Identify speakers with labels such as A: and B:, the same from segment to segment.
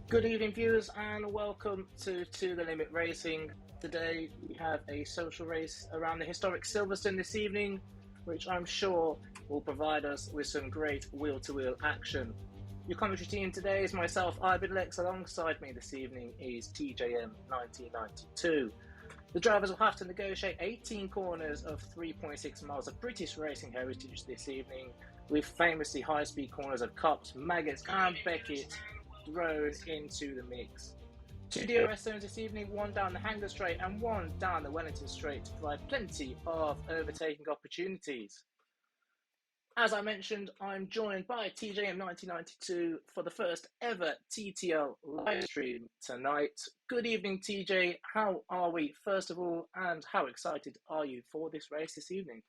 A: Good evening, viewers, and welcome to the Limit Racing. Today we have a social race around the historic Silverstone this evening, which I'm sure will provide us with some great wheel-to-wheel action. Your commentary team today is myself, Ibid Lex. Alongside me this evening is TJM 1992. The drivers will have to negotiate 18 corners of 3.6 miles of British racing heritage this evening, with famously high-speed corners of Cops, Maggots, and Beckett thrown into the mix. Two DRS zones this evening, one down the Hangar Straight and one down the Wellington Straight to provide plenty of overtaking opportunities. As I mentioned, I'm joined by TJM 1992 for the first ever TTL live stream tonight. Good evening, TJ. How are we, first of all, and how excited are you for this race this evening?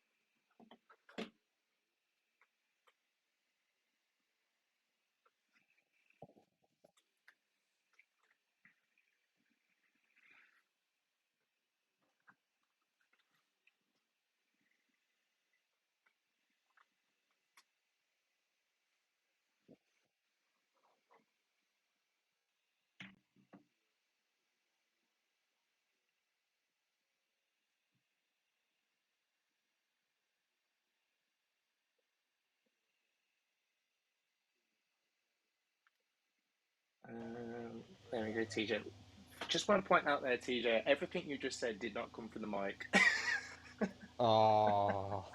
A: There we go, TJ. Just want to point out there, TJ, everything you just said did not come from the mic.
B: Oh,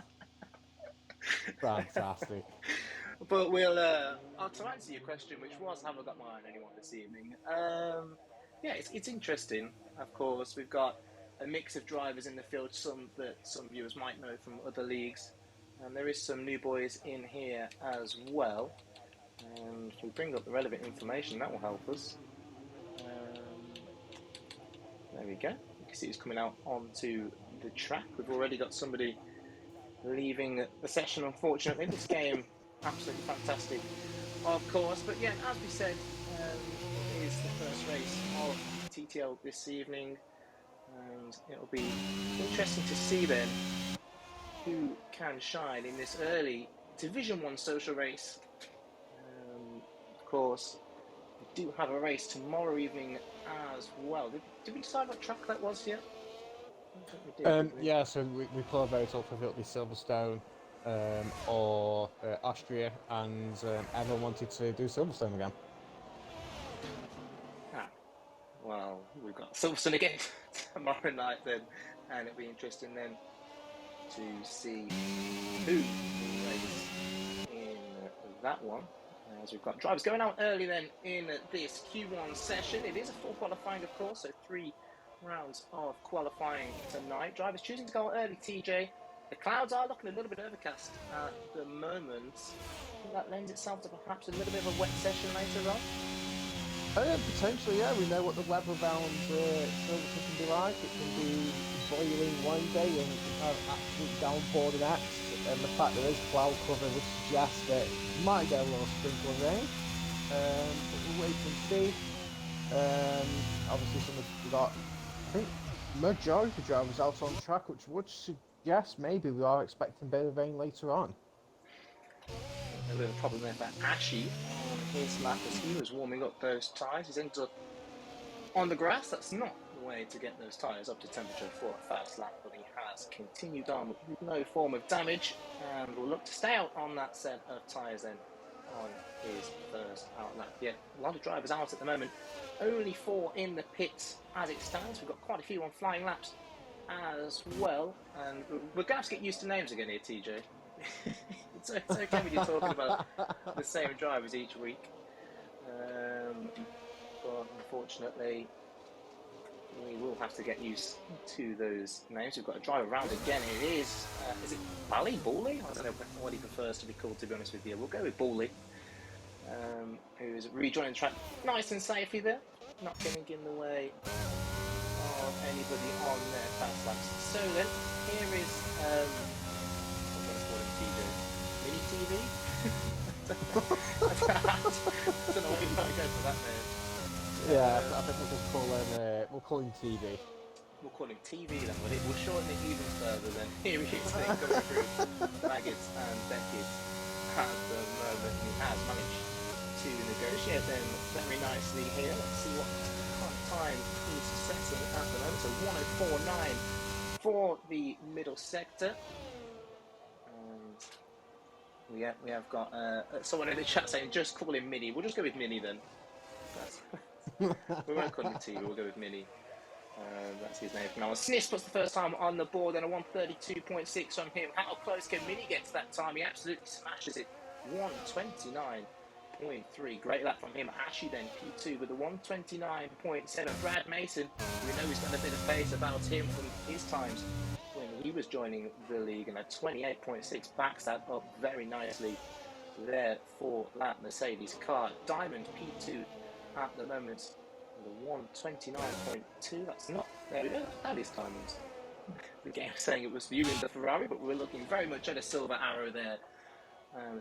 B: fantastic.
A: But to answer your question, which was, have I got my eye on anyone this evening? Yeah, it's interesting. Of course, we've got a mix of drivers in the field, some that some viewers might know from other leagues, and there is some new boys in here as well. And if we bring up the relevant information, that will help us. There we go. You can see who's coming out onto the track. We've already got somebody leaving the session, unfortunately. This game, absolutely fantastic, of course. But yeah, as we said, it is the first race of TTL this evening, and it'll be interesting to see then who can shine in this early Division 1 social race. Of course, we do have a race tomorrow evening as well. Did we decide what track that was yet? I don't think we did, did we?
B: Yeah, so we play vote up if it'll be Silverstone or Austria, and everyone wanted to do Silverstone again.
A: Ah, well, we've got Silverstone again tomorrow night then, and it'll be interesting then to see who will race in that one. As we've got drivers going out early then in this Q1 session. It is a full qualifying, of course, so 3 rounds of qualifying tonight. Drivers choosing to go early, TJ. The clouds are looking a little bit overcast at the moment. I think that lends itself to perhaps a little bit of a wet session later on.
B: Potentially, yeah. We know what the weather around Silverstone can be like. It can be boiling one day and it can have absolute downpour the next. And the fact there is cloud cover would suggest that you might get a little sprinkle of rain. But we'll wait and see. Obviously, we got, I think, majority of drivers out on track, which would suggest maybe we are expecting a bit of rain later on.
A: A little problem there for Ashy on his lap as he was warming up those tyres. He's ended up on the grass. That's not the way to get those tyres up to temperature for a fast lap, but he has continued on with no form of damage and will look to stay out on that set of tyres then on his first out lap. Yeah, a lot of drivers out at the moment. Only 4 in the pits as it stands. We've got quite a few on flying laps as well, and we're going to have to get used to names again here, TJ. It's okay when you're talking about the same drivers each week, but unfortunately we will have to get used to those names. We've got a drive around again. It is it Bally? Bally? I don't know what he prefers to be called, to be honest with you. We'll go with Bally, who's rejoining the track nice and safely there, not getting in the way of anybody on their fast laps. So then, here is, what let's call him, TJ? Mini TV? I don't know what you might go for that name.
B: Yeah, I think we'll call him TV.
A: We'll call him TV then, will it? We'll shorten it even further then. Here he is then coming through Maggots and Beckett at the moment. He has managed to negotiate them very nicely here. Let's see what time he's setting at the moment. So 104.9 for the middle sector. And we have got someone in the chat saying just call him Mini. We'll just go with Mini then. We won't call him T, we'll go with Mini. That's his name. Now, Sniss puts the first time on the board and a 132.6 from him. How close can Mini get to that time? He absolutely smashes it. 129.3. Great lap from him. Ashy then P2 with a 129.7. Brad Mason, we know he's got a bit of pace about him from his times when he was joining the league, and a 28.6 backs that up very nicely there for that Mercedes car. Diamond P2 at the moment. The 129.2, that's not, there we go, that is Diamond. The game saying it was viewing the Ferrari, but we're looking very much at a silver arrow there.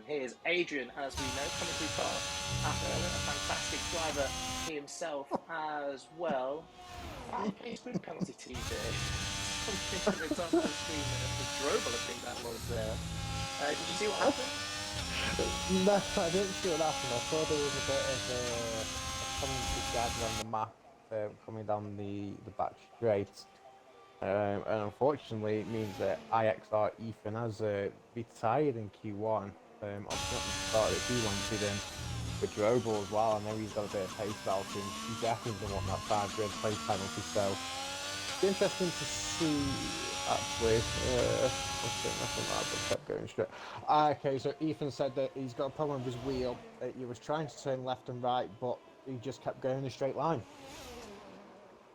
A: Here's Adrian, as we know, coming through fast. A fantastic driver himself as well. Pace group penalty TJ. Something at the top of the screen there for Drobel, I think that was there. Did you see what happened?
B: No, I didn't see what happened. I saw there was a bit of coming together on the map, coming down the back straight. And unfortunately, it means that IXR Ethan has retired in Q1. Obviously, not the start that he wanted in with Drobel as well. I know he's got a bit of pace about him. He definitely doesn't want that 5 grid pace penalty. So it's interesting to see. Actually, nothing like that, but kept going straight. Okay, so Ethan said that he's got a problem with his wheel. He was trying to turn left and right, but he just kept going in a straight line.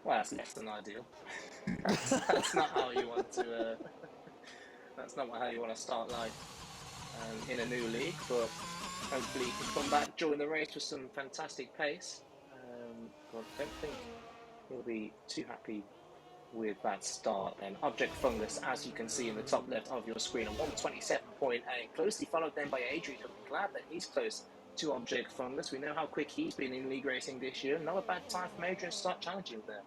A: Well, that's less than ideal. that's not how you want to. That's not how you want to start life in a new league. But hopefully, he can come back, join the race with some fantastic pace. But I don't think he'll be too happy with that start. Then Object Fungus, as you can see in the top left of your screen, a 127.8, closely followed then by Adrian. I'm glad that he's close to Object Fungus. We know how quick he's been in league racing this year. Not a bad time for Adrian to start challenging there.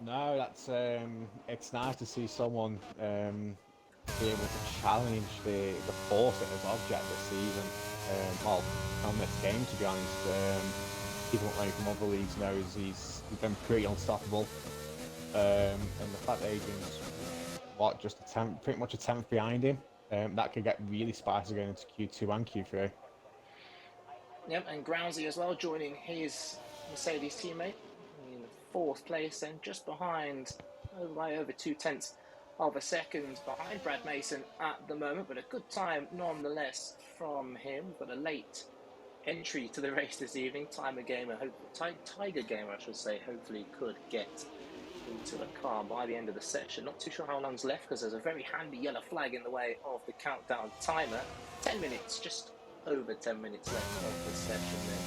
B: No, that's it's nice to see someone be able to challenge the force that is Object this season. Well, on this game, to be honest. People from other leagues know he's been pretty unstoppable. And the fact that Adrian's just pretty much a 10th behind him, that could get really spicy going into Q2 and Q3.
A: Yep, and Groundsy as well, joining his Mercedes teammate in 4th place, and just behind, by over 0.2 of a second behind Brad Mason at the moment, but a good time nonetheless from him. But a late entry to the race this evening. Tiger Gamer, I should say, hopefully could get into the car by the end of the session. Not too sure how long's left, because there's a very handy yellow flag in the way of the countdown timer. 10 minutes, just over 10 minutes left of the session then.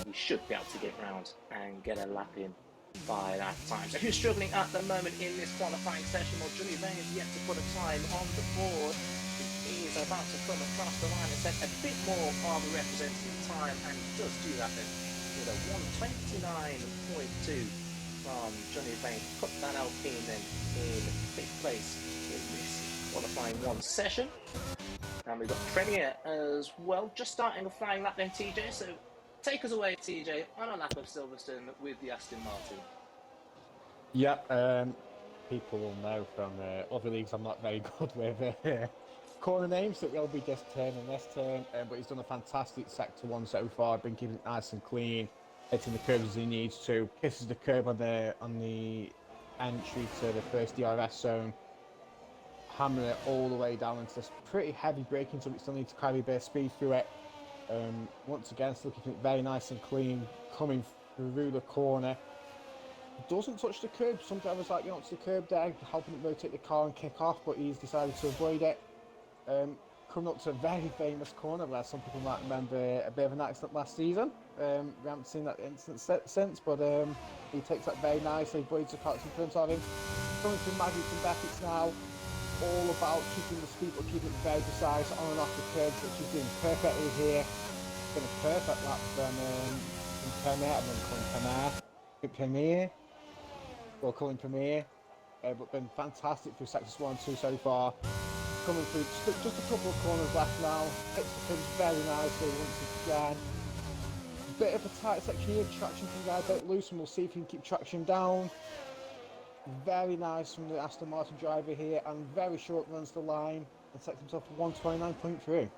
A: We should be able to get round and get a lap in by that time. So who's struggling at the moment in this qualifying session? Well, Johnny Vane is yet to put a time on the board. He is about to come across the line and set a bit more of a representative time, and he does do that then with a 129.2 from Johnny Vane. Put that Alpine then in 5th place in this qualifying 1 session. And we've got Premier as well, just starting a flying lap then, TJ. So take us away, TJ, on a lap of Silverstone with the Aston Martin.
B: Yeah, people will know from other leagues I'm not very good with corner names, that will be this turn and this turn. But he's done a fantastic Sector 1 so far, been keeping it nice and clean, hitting the curbs as he needs to, kisses the curb on the entry to the first DRS zone, hammering it all the way down into this pretty heavy braking, so we still need to carry a bit of speed through it. Once again, still keeping it very nice and clean, coming through the corner. Doesn't touch the curb. Some drivers like getting onto the curb there, helping it rotate the car and kick off, but he's decided to avoid it. Coming up to a very famous corner where some people might remember a bit of an accident last season. We haven't seen that incident since, but he takes that very nicely, avoids the cars in front of him. Coming through Magic and Beckett's now, all about keeping the speed, but keeping it very precise on and off the curbs, which he's doing perfectly here. It's been a perfect lap from Premier, I'm going to call him Premier, but been fantastic through sectors 1 and 2 so far. coming through. Just a couple of corners left now. Hits the pins very nicely once again. Bit of a tight section here. Traction can get a bit loose, and we'll see if he can keep traction down. Very nice from the Aston Martin driver here, and very short runs the line and sets himself a 1:29.3.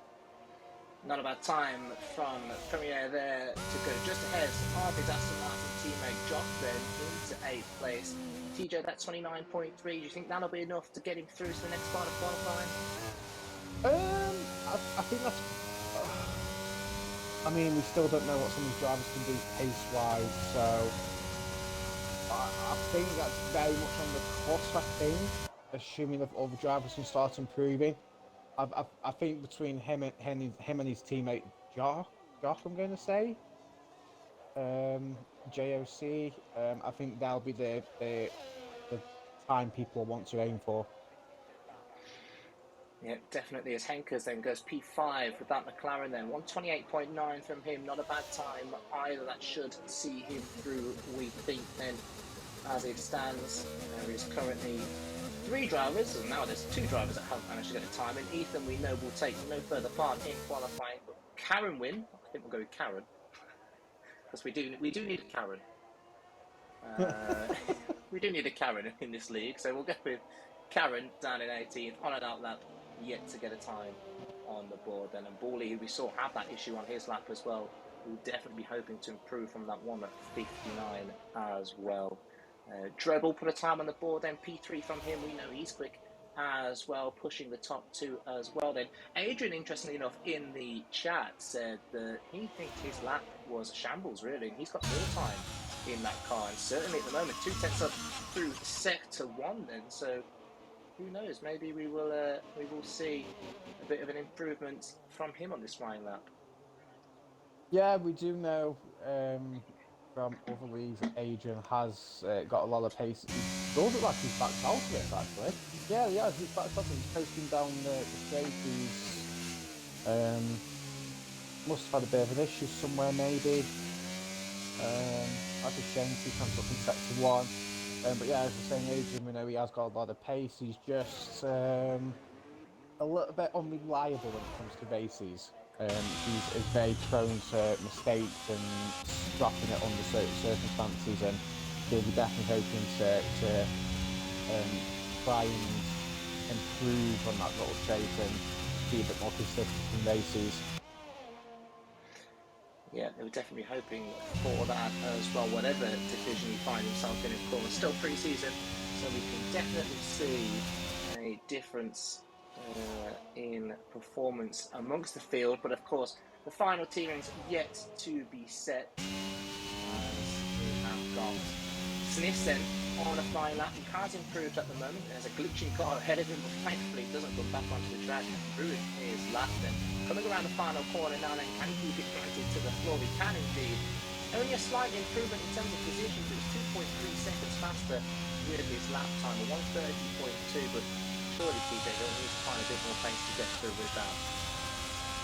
A: Not a bad time from Premier there to go just ahead of his Aston Martin teammate Josh then into 8th place. TJ, that 29.3, do you think that'll be enough to get him through to the next part of qualifying?
B: I think that's... I mean, we still don't know what some of these drivers can do pace-wise, so... I think that's very much on the cusp, I think, assuming that all the drivers can start improving. I think between him and his teammate Josh, I'm going to say, JOC, I think that'll be the time people want to aim for.
A: Yeah, definitely. As Henkers then goes P5 with that McLaren then. 1:28.9 from him, not a bad time either. That should see him through, we think, then, as it stands. There is currently 3 drivers, and now there's 2 drivers that haven't managed to get a time. And Ethan, we know, will take no further part in qualifying. But Karen win. I think we'll go with Karen. Because we do need a Karen. We do need a Karen in this league, so we'll go with Karen down in 18th on an out lap, yet to get a time on the board then. And Bawley, who we saw have that issue on his lap as well, will definitely be hoping to improve from that one at 59 as well. Drebel put a time on the board then, P3 from him. We know he's quick as well, pushing the top 2 as well then. Adrian, interestingly enough, in the chat said that he thinks his lap was shambles really, and he's got more time in that car, and certainly at the moment 2 tenths up through sector 1 then, so who knows, maybe we will see a bit of an improvement from him on this flying lap.
B: Yeah, we do know from other leagues that Adrian has got a lot of pace. It does look like he's backed out of it, actually. Yeah, he's backed out of it. He's coasting down the straight. He's must have had a bit of an issue somewhere, maybe. That's a shame. He comes up in sector 1. But yeah, as we're saying, Adrian, we know he has got a lot of pace. He's just a little bit unreliable when it comes to races. He's very prone to mistakes and scrapping it under certain circumstances, and he'll be definitely hoping to try and improve on that little trait and be a bit more consistent in races.
A: Yeah, they were definitely hoping for that as well, whatever division he finds himself in. Of course, still pre-season, so we can definitely see a difference in performance amongst the field. But of course, the final teaming's yet to be set. We have got Snissen on a flying lap. He has improved at the moment. There's a glitching car ahead of him, but thankfully it doesn't come back onto the track and ruin his lap then. Coming around the final corner now, then can he keep it planted to the floor? He can indeed. Only a slight improvement in terms of position, but it's 2.3 seconds faster with his lap time, 1:30.2, but surely TJ will need to find a bit more pace to get through with that.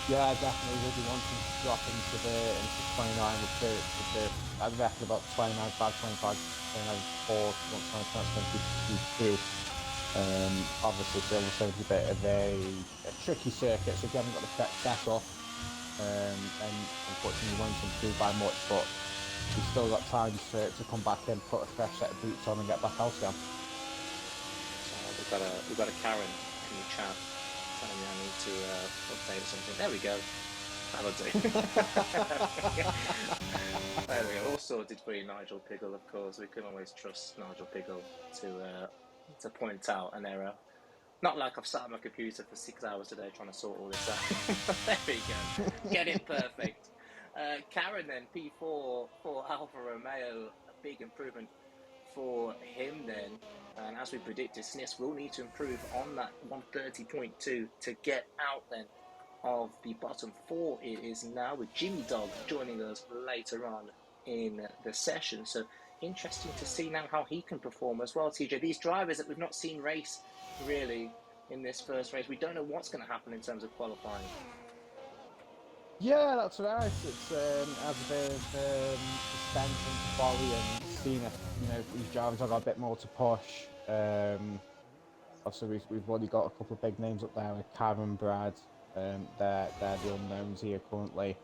B: Yeah, definitely will be wanting to drop into 29 with the I reckon about 29, 25, 29, 4, once that's going to be through. Obviously, Silverstone is a bit of a tricky circuit, so if you haven't got the correct setup, and unfortunately you won't improve by much, but you've still got time to come back in, put a fresh set of boots on and get back out again.
A: So we've got a Karen in the chat telling me I need to update or something. There we go. That'll do. There we go. All sorted for you, Nigel Piggle, of course. We can always trust Nigel Piggle to point out an error. Not like I've sat on my computer for 6 hours today trying to sort all this out. There we go. Get it perfect. Karen then, P4 for Alfa Romeo. A big improvement for him then. And as we predicted, Sniss will need to improve on that 1:30.2 to get out then of the bottom 4. It is now with Jimmy Dog joining us later on in the session. So interesting to see now how he can perform as well, TJ. These drivers that we've not seen race really in this first race, we don't know what's going to happen in terms of qualifying.
B: Yeah, that's right. It's as a bit of suspension to Bolly and seeing if these drivers have got a bit more to push. Also, we've already got a couple of big names up there with Karen, Brad. They're the unknowns here currently.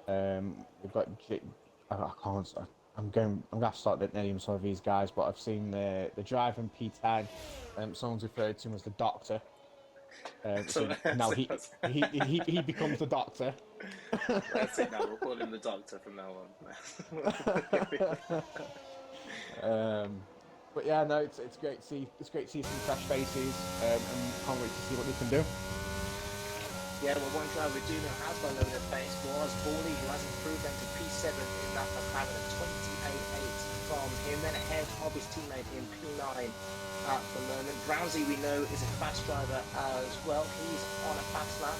B: We've got I can't. I'm gonna have to start naming some of these guys, but I've seen the driver in P10. Someone's referred to him as the Doctor.
A: So
B: So now he becomes the Doctor.
A: that's it. Now we'll call him the Doctor from now on.
B: But yeah, no, it's great to see. It's great to see some fresh faces, and can't wait to see what they can do.
A: Yeah, well, one driver we do know has got a load of pace was Borley, who has improved then to P7 in that McLaren at 28.8 from him. Then ahead of his teammate in P9 at the moment. Brownsy, we know, is a fast driver as well. He's on a fast lap.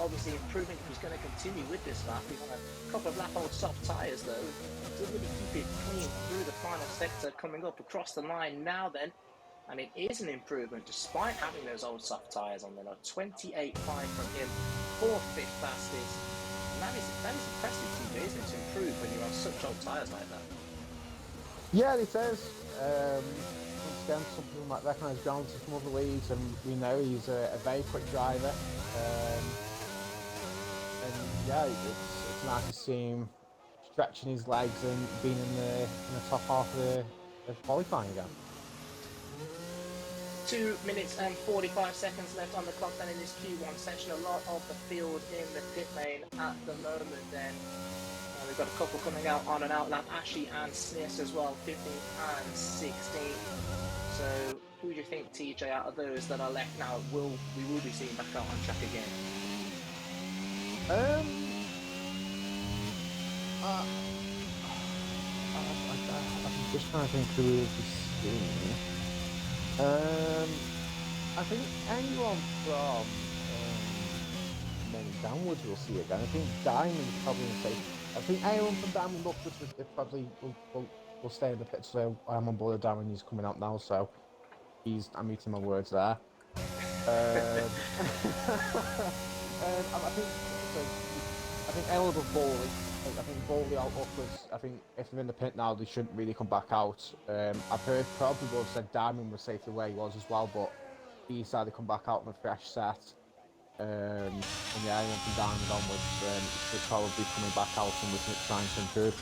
A: Obviously improving if he's going to continue with this lap. He's on a couple of lap old soft tyres though. Did really keep it clean through the final sector coming up across the line now then. And it is an improvement despite having those old soft tyres on there. 28.5 from him, 4th, 5th fastest. And that is impressive to you, isn't it, to improve when you're on such old tyres like that?
B: Yeah, it is. Once again, something like recognised ground to some other leagues, and we know he's a very quick driver. And yeah, it's nice to see him stretching his legs and being in the top half of qualifying again.
A: 2 minutes and 45 seconds left on the clock then in this Q1 session. A lot of the field in the pit lane at the moment then. We've got a couple coming out on an outlap, Ashley and Smith as well, 15th and 16th. So who do you think, TJ, out of those that are left now, we will be seeing back out on track again?
B: I'm just trying to think who we'll be seeing. I think anyone from downwards we'll see again. I think Diamond probably safe. I think anyone from Diamond upwards probably will stay in the pit. So I'm on board with Diamond. He's coming out now, so I'm eating my words there. I think anyone above Bowley. I think Bowley out upwards. I think if they're in the pit now, they shouldn't really come back out. I've heard probably both said Diamond was safe the way he was as well, but he decided to come back out in a fresh set. And yeah, anyone from Diamond onwards should probably be coming back out and we can try and improve.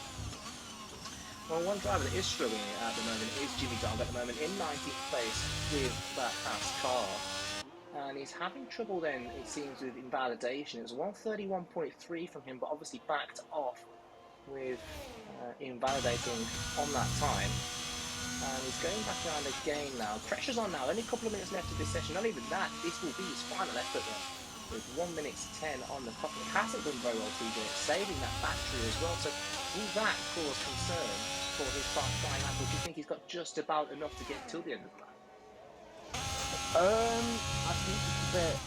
A: Well, one driver that is struggling at the moment is Jimmy Dog at the moment in 19th place with that fast car. And he's having trouble then, it seems, with invalidation. It was 131.3 from him, but obviously backed off with invalidating on that time. And he's going back around again now. Pressure's on now, only a couple of minutes left of this session. Not even that, this will be his final effort then. With 1 minute 10 on the clock. It hasn't done very well, TJ, saving that battery as well. So will that cause concern for his flying lap, or do you think he's got just about enough to get till the end of the lap?
B: I think it's a bit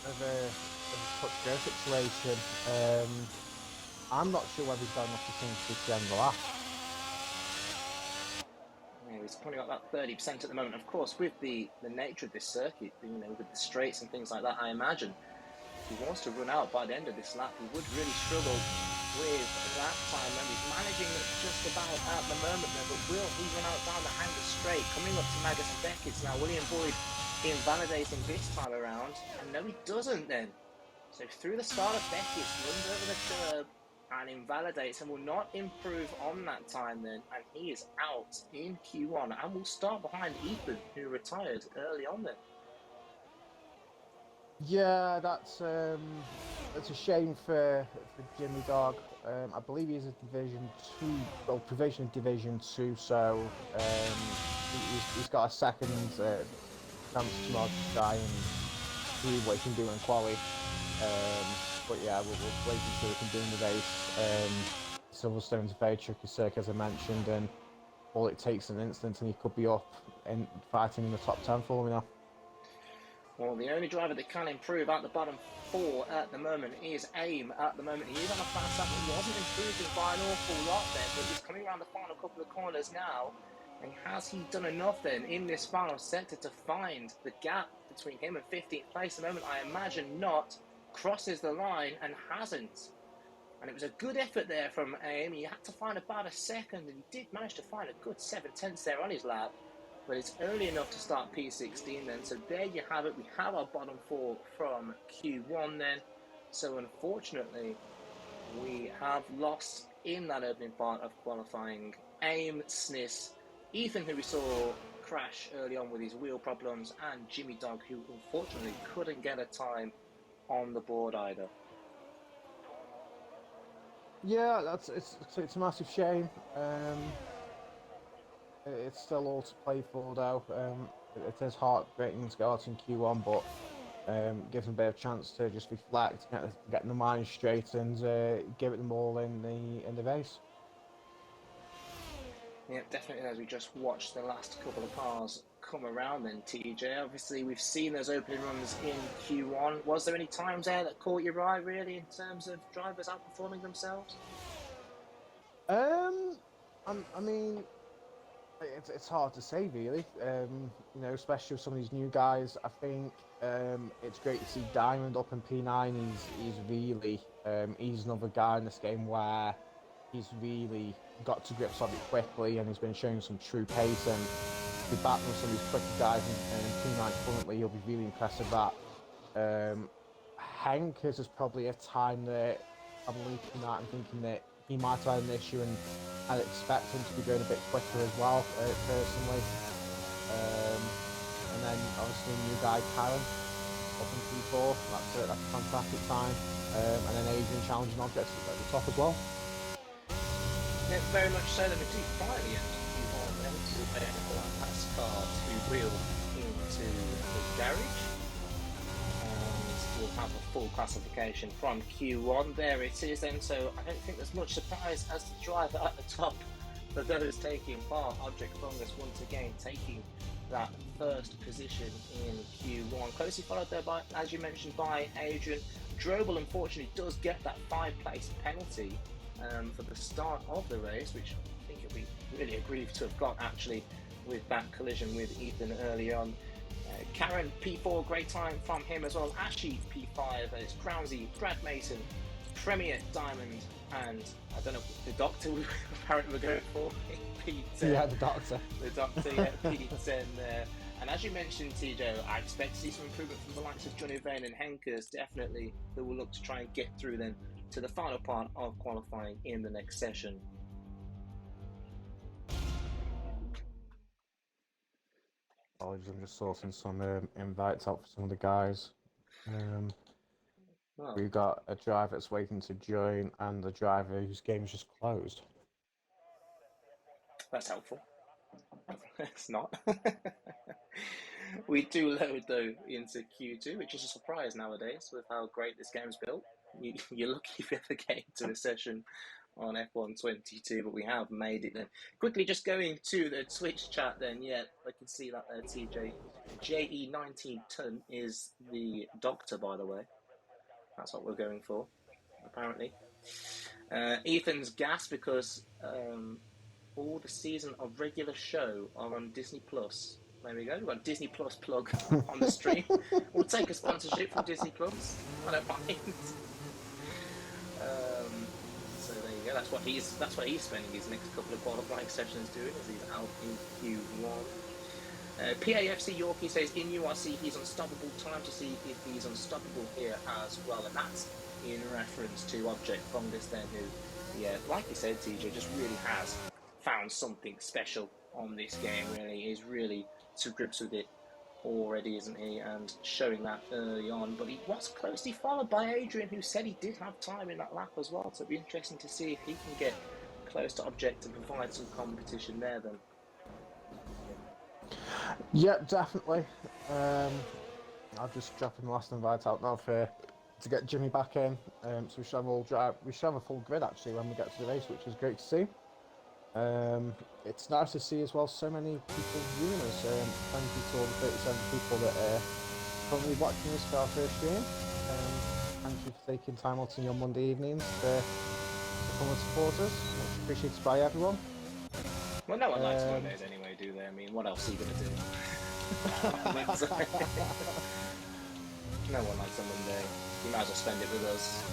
B: of a touch go situation. I'm not sure whether he's got enough to finish to the end of the lap.
A: Yeah, he's probably got about 30% at the moment. Of course, with the nature of this circuit, with the straights and things like that, I imagine if he wants to run out by the end of this lap, he would really struggle with lap time, and he's managing it just about at the moment there, but will he run out down the Hanger straight? Coming up to Magus and Beckett's now, William Boyd invalidating this time around, and no he doesn't then. So through the start of Beckett's, runs over the curb and invalidates and will not improve on that time then, and he is out in Q1 and will start behind Ethan, who retired early on then.
B: Yeah, that's a shame for Jimmy Dog. I believe he's a Division 2, well, provision of Division 2, so he's got a second chance to try and see what he can do in quali. But yeah, we'll wait and see what he can do in the race. Silverstone's a very tricky circuit, as I mentioned, and all it takes an instant and he could be up and fighting in the top 10 for me now.
A: Well, the only driver that can improve at the bottom 4 at the moment is AIM at the moment. He is on a fast lap, but wasn't improving by an awful lot then, but he's coming around the final couple of corners now. And has he done enough then in this final sector to find the gap between him and 15th place at the moment? I imagine not. Crosses the line and hasn't. And it was a good effort there from AIM. He had to find about a second, and he did manage to find a good 7/10 there on his lap. but it's early enough to start P16 then. So there you have it. We have our bottom four from Q1 then. So unfortunately, we have lost in that opening part of qualifying Aim, Sniss, Ethan, who we saw crash early on with his wheel problems, and Jimmy Dog, who unfortunately couldn't get a time on the board either.
B: Yeah, it's a massive shame. It's still all to play for though. It is heartbreaking to go out in Q1, but gives them a bit of chance to just reflect, get the mind straight, and give it them all in the race.
A: Yeah, definitely. As we just watched the last couple of cars come around, then TJ. Obviously, we've seen those opening runs in Q1. Was there any times there that caught your eye, really, in terms of drivers outperforming themselves?
B: Um, I mean, it's hard to say really. Especially with some of these new guys. I think it's great to see Diamond up in P9. He's really he's another guy in this game where he's really got to grips of it quickly, and he's been showing some true pace. And to be battling with some of these quicker guys in P9 currently, he'll be really impressive. That Hank is probably a time that I'm looking at and thinking that he might have had an issue, and I'd expect him to be going a bit quicker as well, personally. Um, and then obviously new guy Karen up in P4, that's a fantastic time. And then Adrian challenging objects at the top as well.
A: Yeah, very much so. Then we do finally enter Q1 then to pass car to wheel into the garage. We'll have a full classification from Q1. There it is then, so I don't think there's much surprise as the driver at the top for those taking part. Object Fungus once again taking that first position in Q1. Closely followed there by, as you mentioned, by Adrian. Drobel unfortunately does get that 5-place penalty for the start of the race, which I think it'll be really aggrieved to have got actually with that collision with Ethan early on. Karen P4, great time from him as well. Ashy P5, there's Crowsey, Brad Mason, Premier Diamond, and I don't know, the Doctor we apparently were going for, P10.
B: Yeah, the Doctor.
A: The Doctor, yeah, P10 there. And as you mentioned, TJ, I expect to see some improvement from the likes of Johnny Vane and Henkers, definitely, who will look to try and get through then to the final part of qualifying in the next session.
B: Apologies, I'm just sorting some invites out for some of the guys. We've got a driver that's waiting to join and a driver whose game is just closed.
A: That's helpful. It's not. We do load though into Q2, which is a surprise nowadays with how great this game's built. You're lucky if you ever get into a session on F1 22, but we have made it then. Quickly, just going to the Twitch chat then, yeah, I can see that there, TJ. JE19 ton is the Doctor, by the way. That's what we're going for, apparently. Ethan's gas because all the season of regular show are on Disney Plus. There we go. We've got a Disney Plus plug on the stream. We'll take a sponsorship from Disney Plus. I don't mind. So there you go. That's what he's spending his next couple of qualifying sessions doing, as he's out in Q1. PAFC Yorkie says in URC he's unstoppable. Time to see if he's unstoppable here as well, and that's in reference to Object Fungus then, who, yeah, like you said, TJ, just really has found something special on this game. Really, he's really to grips with it already, isn't he? And showing that early on, but he was closely followed by Adrian, who said he did have time in that lap as well. So it'll be interesting to see if he can get close to Object and provide some competition there then.
B: Yep, definitely. I'll just drop the last invite out now to get Jimmy back in. So we should have a full grid actually when we get to the race, which is great to see. It's nice to see as well so many people viewing us. Thank you to all the 37 people that are currently watching us for our first stream. Thank you for taking time out in your Monday evenings to come and support us. Much appreciated by everyone.
A: Well, no one likes Mondays anyway, do they? I mean, what else are you going to do? No one likes a Monday. You might as well spend it with us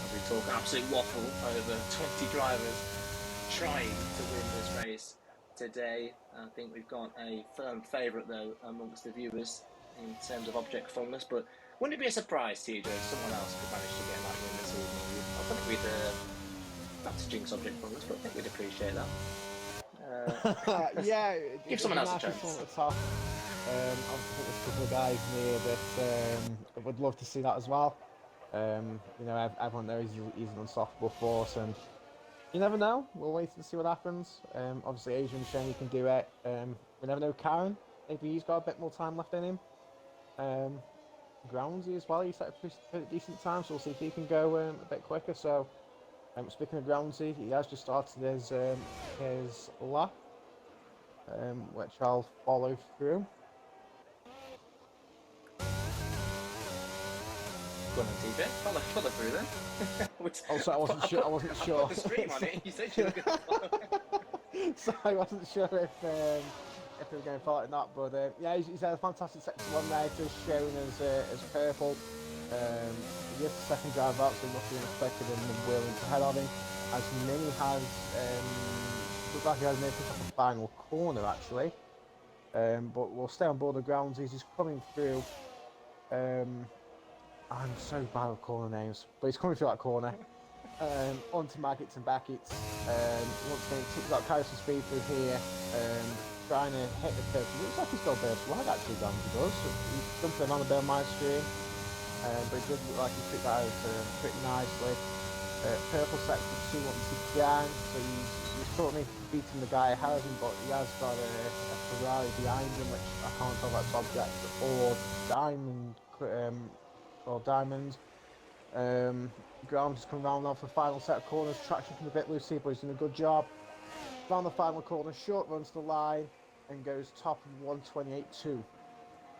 A: as we talk absolute waffle over 20 drivers trying to win this race today. I think we've got a firm favourite though amongst the viewers in terms of object fondness. But wouldn't it be a surprise, TJ, if someone else could manage to get that win this evening? I think we'd not to jinx object fondness, but I think we'd appreciate that.
B: Yeah,
A: Give
B: it'd
A: someone
B: be
A: else a
B: nice if
A: chance.
B: someone at the top. Obviously, there's a couple of guys near that would love to see that as well. Everyone knows he's an unstoppable force, and you never know. We'll wait and see what happens. Obviously, Adrian's shown he can do it. We never know. Karen, maybe he's got a bit more time left in him. Groundsy as well. He's set a pretty decent time, so we'll see if he can go a bit quicker. So, speaking of Groundsy, he has just started his lap, which I'll follow through.
A: Go on, TJ. Follow through then.
B: Also, I wasn't sure.
A: I put the stream on it. You said you were going to follow.
B: So I wasn't sure if we were going to follow it or not. But yeah, he's had a fantastic section one there. Just shown as purple. He is the second driver out, so nothing expected him and willing to head on him. As Mini has looks like he has made off the final corner actually. But we'll stay on board the grounds. He's coming through. I'm so bad with corner names, but he's coming through that corner. Onto Maggots and Beckett's. Once again, takes out Carrison speed through here. Trying to hit the curve. Looks like he's got a bit of flag actually, Ramsey does. He's jumping on a bit on my screen. But it does look like he picked that out pretty nicely. Purple sector 2 once again. So he's currently beating the guy ahead of him, but he has got a Ferrari behind him, which I can't tell if that's object or diamond. Graham just come round off the final set of corners, traction from the bit loose here, but he's doing a good job. Round the final corner, short runs the line and goes top of 128.2.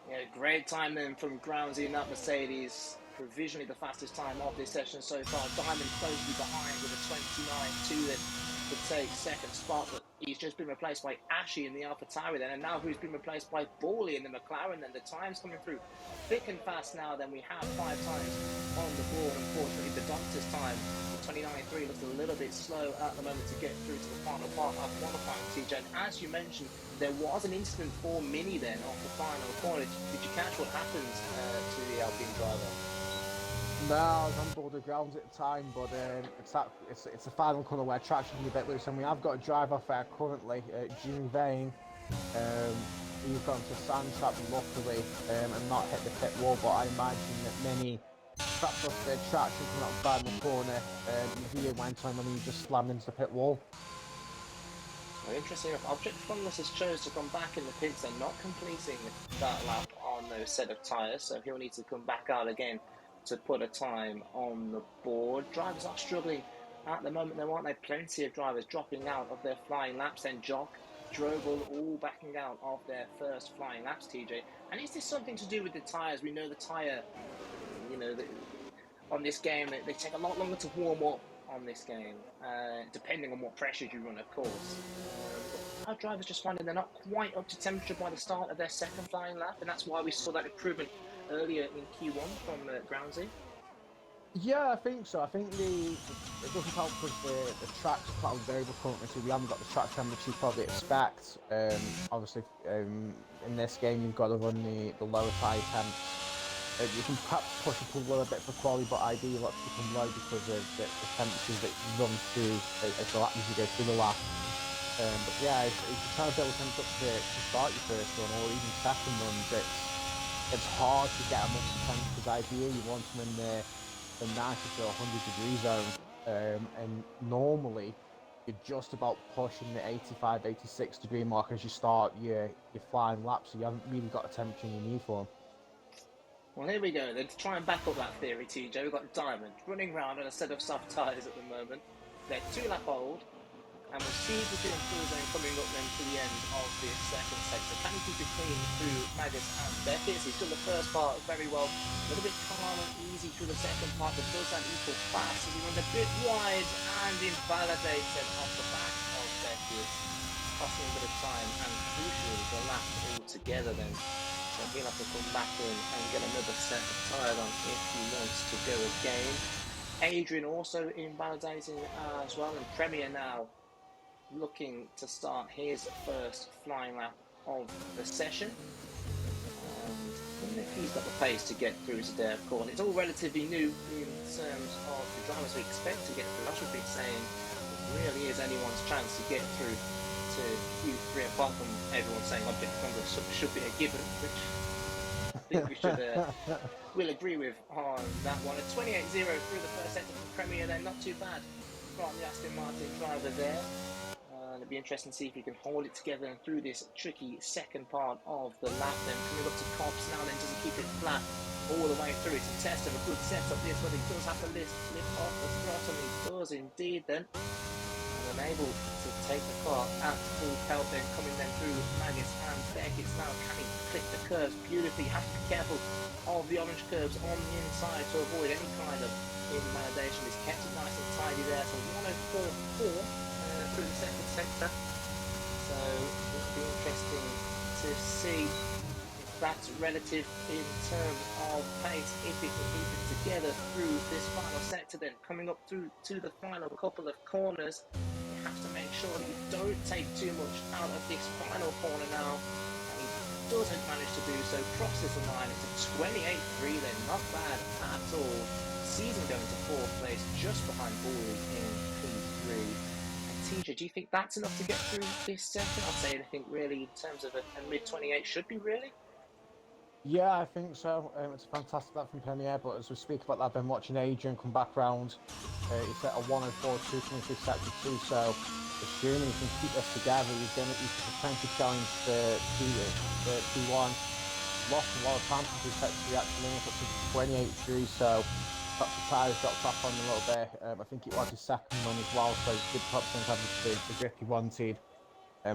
A: Yeah, great time then from Groundsy in that Mercedes. Provisionally the fastest time of this session so far. Diamond closely behind with a 29.2 then to take second spot, but he's just been replaced by Ashy in the AlphaTauri then, and now who's been replaced by Borley in the McLaren then. The time's coming through thick and fast now then. We have 5 times on the board. Unfortunately, the Doctor's time, 29.3, looks a little bit slow at the moment to get through to the final part of qualifying, TJ. And as you mentioned, there was an incident for Mini then off the final corner. Did you catch what happened to the Alpine driver?
B: No, I was on board the grounds at the time, but it's the final corner where traction can be a bit loose, and we have got a drive off there currently, Jimmy Vane. He's gone to sand trap luckily and not hit the pit wall, but I imagine that Mini trapped off the traction from that final corner. The video went on and he just slammed into the pit wall.
A: Well, interesting enough, Object Fondness has chosen to come back in the pits and not completing that lap on those set of tyres, so he'll need to come back out again to put a time on the board. Drivers are struggling at the moment, there aren't there? Plenty of drivers dropping out of their flying laps. Then Jock, Drobel, all backing out of their first flying laps, TJ. And is this something to do with the tyres? We know the tyre, on this game, they take a lot longer to warm up on this game, depending on what pressures you run, of course. Our drivers just finding they're not quite up to temperature by the start of their second flying lap, and that's why we saw that improvement earlier in Q1 from Groundsy.
B: Yeah, I think so. I think it doesn't help because the track's quite variable currently, so we haven't got the track time that you probably expect. Obviously, in this game, you've got to run the lower tyre temps. You can perhaps push and pull a little bit for quality, but ideally you want to keep them low because of the temperatures that you run through as you go through the lap. But yeah, if you're trying to build a temperature up to start your first run or even second runs, it's hard to get them up to temp because ideally you want them in the 90 to 100 degree zone, and normally you're just about pushing the 85, 86 degree mark as you start your flying lap, so you haven't really got the temperature you need for them.
A: Well, here we go then. To try and back up that theory, TJ, we've got Diamond running around on a set of soft tyres at the moment. They're 2 lap old, and we'll see if we can improve them coming up then to the end of this second sector. Can he keep it clean through Magus and Beckett? He's done the first part very well, a little bit calm and easy through the second part, but does that equal fast as he runs a bit wide and invalidates it off the back of Beckett, costing a bit of time and crucially the lap altogether then. So he'll have to come back in and get another set of tyres on if he wants to go again. Adrian also invalidating as well, and Premier now looking to start his first flying lap of the session. And I don't know if he's got the pace to get through today, of course. It's all relatively new in terms of the drivers we expect to get through. As we've been saying, it really is anyone's chance to get through to Q3, apart from everyone saying Object Congress should be a given, which I think we'll agree with on that one. A 28-0 through the first sector from Premier, then not too bad from the Aston Martin driver there. It'll be interesting to see if he can hold it together through this tricky second part of the lap. Then coming up to Cobbs now, then does he keep it flat all the way through? It's a test of a good setup this, but he does have to lift off the throttle. He does indeed then. And unable to take the car at full pelt, then coming then through Magnus and Beckett's now. Can he clip the curves beautifully? Have to be careful of the orange curves on the inside to avoid any kind of invalidation. He's kept it nice and tidy there. So 104.4 through the second sector. So it'll be interesting to see if that's relative in terms of pace, if it can keep it together through this final sector. Then coming up through to the final couple of corners, you have to make sure that you don't take too much out of this final corner now. And he doesn't manage to do so, crosses the line. It's a 28-3 then, not bad at all. Season going to fourth place, just behind Bullrich in P3. TJ, do you think that's enough to get through this session? I'd say anything really in terms of a mid-28 should be, really?
B: Yeah, I think so. It's a fantastic lap from Premier, but as we speak about that, I've been watching Adrian come back round. He set a 104.2 coming through sector 2, so assuming he can keep this together, he can potentially challenge the P1. Lost a lot of time through sector 3, actually, up to 28.3, so perhaps the tyres dropped off on him a little bit. I think it was his second run as well, so he did perhaps have the grip he wanted.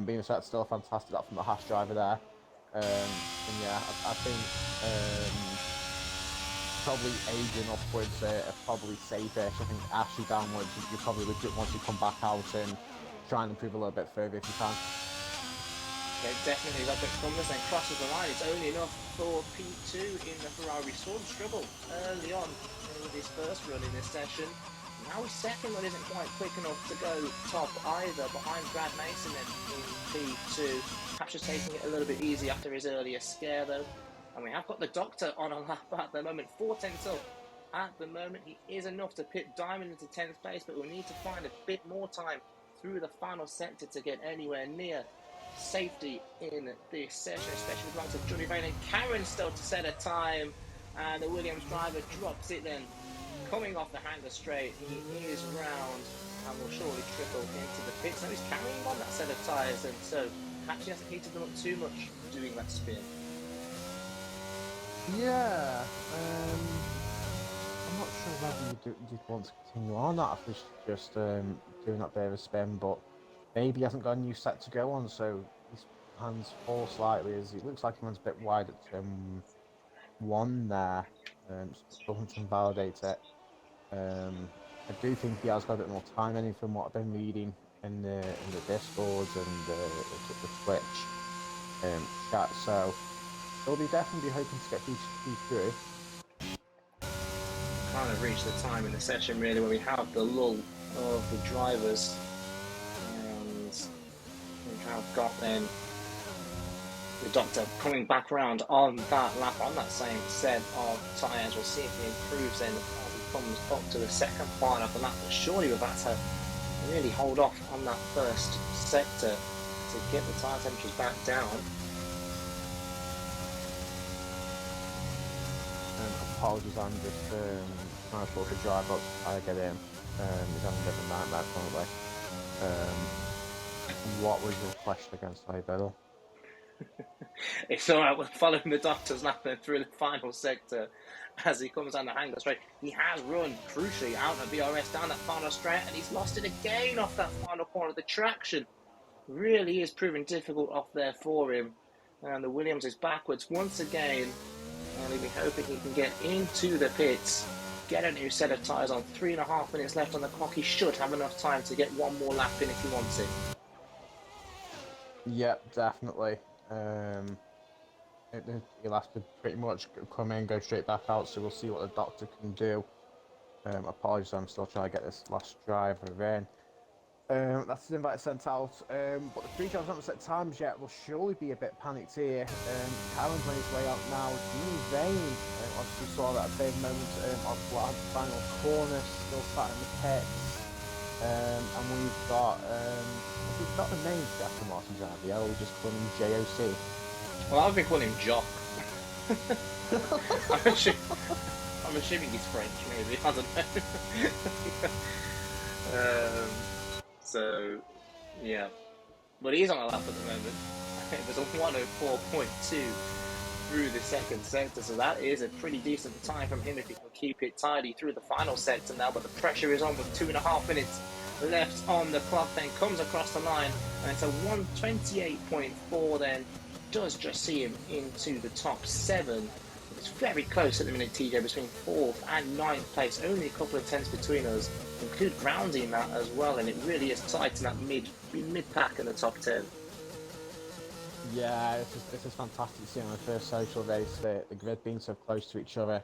B: Being said, still a fantastic lap from the Haas driver there. And yeah, I think probably Adrian upwards are probably safer. I think Ashley downwards, you probably legit want to come back out and try and improve a little bit further if you can.
A: Yeah, definitely. That Congress then crosses the line. It's only enough for P2 in the Ferrari. Saw him struggle early on with his first run in this session. Now his second run isn't quite quick enough to go top either, behind Brad Mason in P2. Perhaps just taking it a little bit easy after his earlier scare though. And we have got the Doctor on a lap at the moment, 4 tenths up. At the moment, he is enough to pit Diamond into 10th place, but we'll need to find a bit more time through the final sector to get anywhere near safety in this session, especially with the likes of Johnny Vane and Karen still to set a time. And the Williams driver drops it then. Coming off the hanger straight, he is round and will surely trickle into the pits. Now he's carrying on that set of tyres, and so perhaps he hasn't heated them up too much doing that spin.
B: Yeah, I'm not sure whether you'd want to continue on that after just doing that bit of a spin, but maybe he hasn't got a new set to go on, so his hands fall slightly as it looks like he runs a bit wide at turn 1 there. Doesn't invalidate it. I do think he has got a bit more time in him from what I've been reading in the Discords and the Twitch chat, so he'll be definitely hoping to get through.
A: Kind of reached the time in the session really where we have the lull of the drivers, and we have got then the Doctor coming back around on that lap on that same set of tyres. We'll see if he improves then as he comes up to the second part of the lap, but surely we're about to really hold off on that first sector to get the tyre temperatures back down.
B: Apologies, I'm just trying to sort the drive up to try to get in. He's having a bit of a nightmare currently. What was your question again, sorry, Biddle?
A: It's alright, we're following the Doctor's lap through the final sector as he comes down the hanger straight. He has run crucially out of BRS down that final straight, and he's lost it again off that final corner. The traction really is proving difficult off there for him, and the Williams is backwards once again, and he'll be hoping he can get into the pits, get a new set of tyres on. 3.5 minutes left on the clock. He should have enough time to get one more lap in if he wants it.
B: Yep, definitely. He'll have to pretty much come in, go straight back out, so we'll see what the Doctor can do. Apologies, I'm still trying to get this last driver in. That's his invite sent out. But the three drivers haven't set times yet. Will surely be a bit panicked here. Callan's on his way out now. Jimmy Vane obviously saw that big moment of the final corner, still sat in the pits. And we've got the name for Aston Martin driver. Yeah, we just call him JOC.
A: Well, I've been calling him Jock. I'm assuming he's French, maybe. I don't know. So, yeah. But he's on a lap at the moment. There's a 104.2 through the second sector, so that is a pretty decent time from him if he can keep it tidy through the final sector now. But the pressure is on with 2.5 minutes left on the clock, then comes across the line, and it's a 128.4 then. Does just see him into the top 7. It's very close at the minute, TJ, between 4th and 9th place. Only a couple of tenths between us. Include grounding that as well, and it really is tight in that mid-pack in the top 10.
B: Yeah, this is fantastic seeing on the first social race, the grid being so close to each other.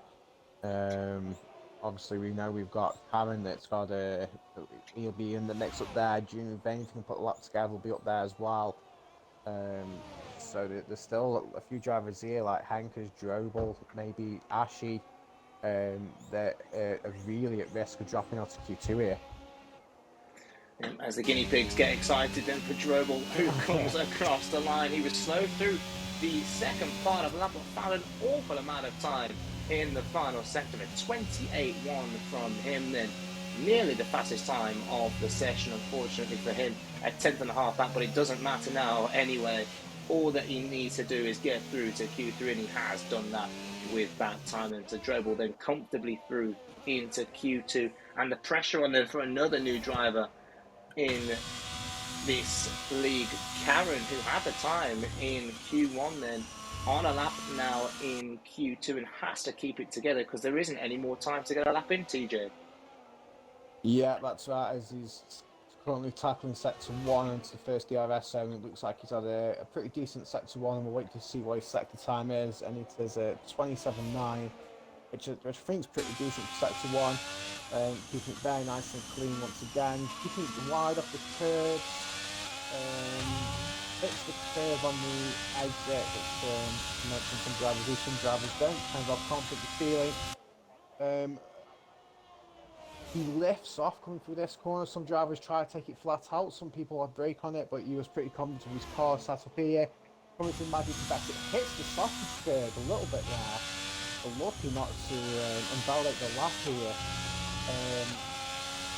B: Obviously, we know we've got Karen that's got he'll be in the mix up there. Junior Vane can put the lap together, will be up there as well. So there's still a few drivers here like Hankers, Drobel, maybe Ashi, that are really at risk of dropping out of Q2 here.
A: As the guinea pigs get excited then for Drobel, who comes across the line. He was slow through the second part of the lap, but found an awful amount of time in the final sector. A 28.1 from him then. Nearly the fastest time of the session, unfortunately for him, a 10.5 back, but it doesn't matter now anyway. All that he needs to do is get through to Q3, and he has done that with that time. And to Drobel then comfortably through into Q2, and the pressure on them for another new driver in this league, Karen, who had the time in Q1 then, on a lap now in Q2 and has to keep it together because there isn't any more time to get a lap in, TJ.
B: Yeah, that's right, as he's currently tackling sector 1 into the first DRS zone. It looks like he's had a pretty decent sector 1, and we'll wait to see what his sector time is, and it is a 27.9, which I think is pretty decent for sector 1. Keeping it very nice and clean once again, keeping it wide off the curbs. Hits the curve on the exit, which mentioned some drivers do, some drivers don't, depends how confident you're feeling. He lifts off coming through this corner. Some drivers try to take it flat out, some people have brake on it, but he was pretty confident with his car set up here. Coming through Magic Quebec, it hits the soft curve a little bit there, but lucky not to invalidate the lap here.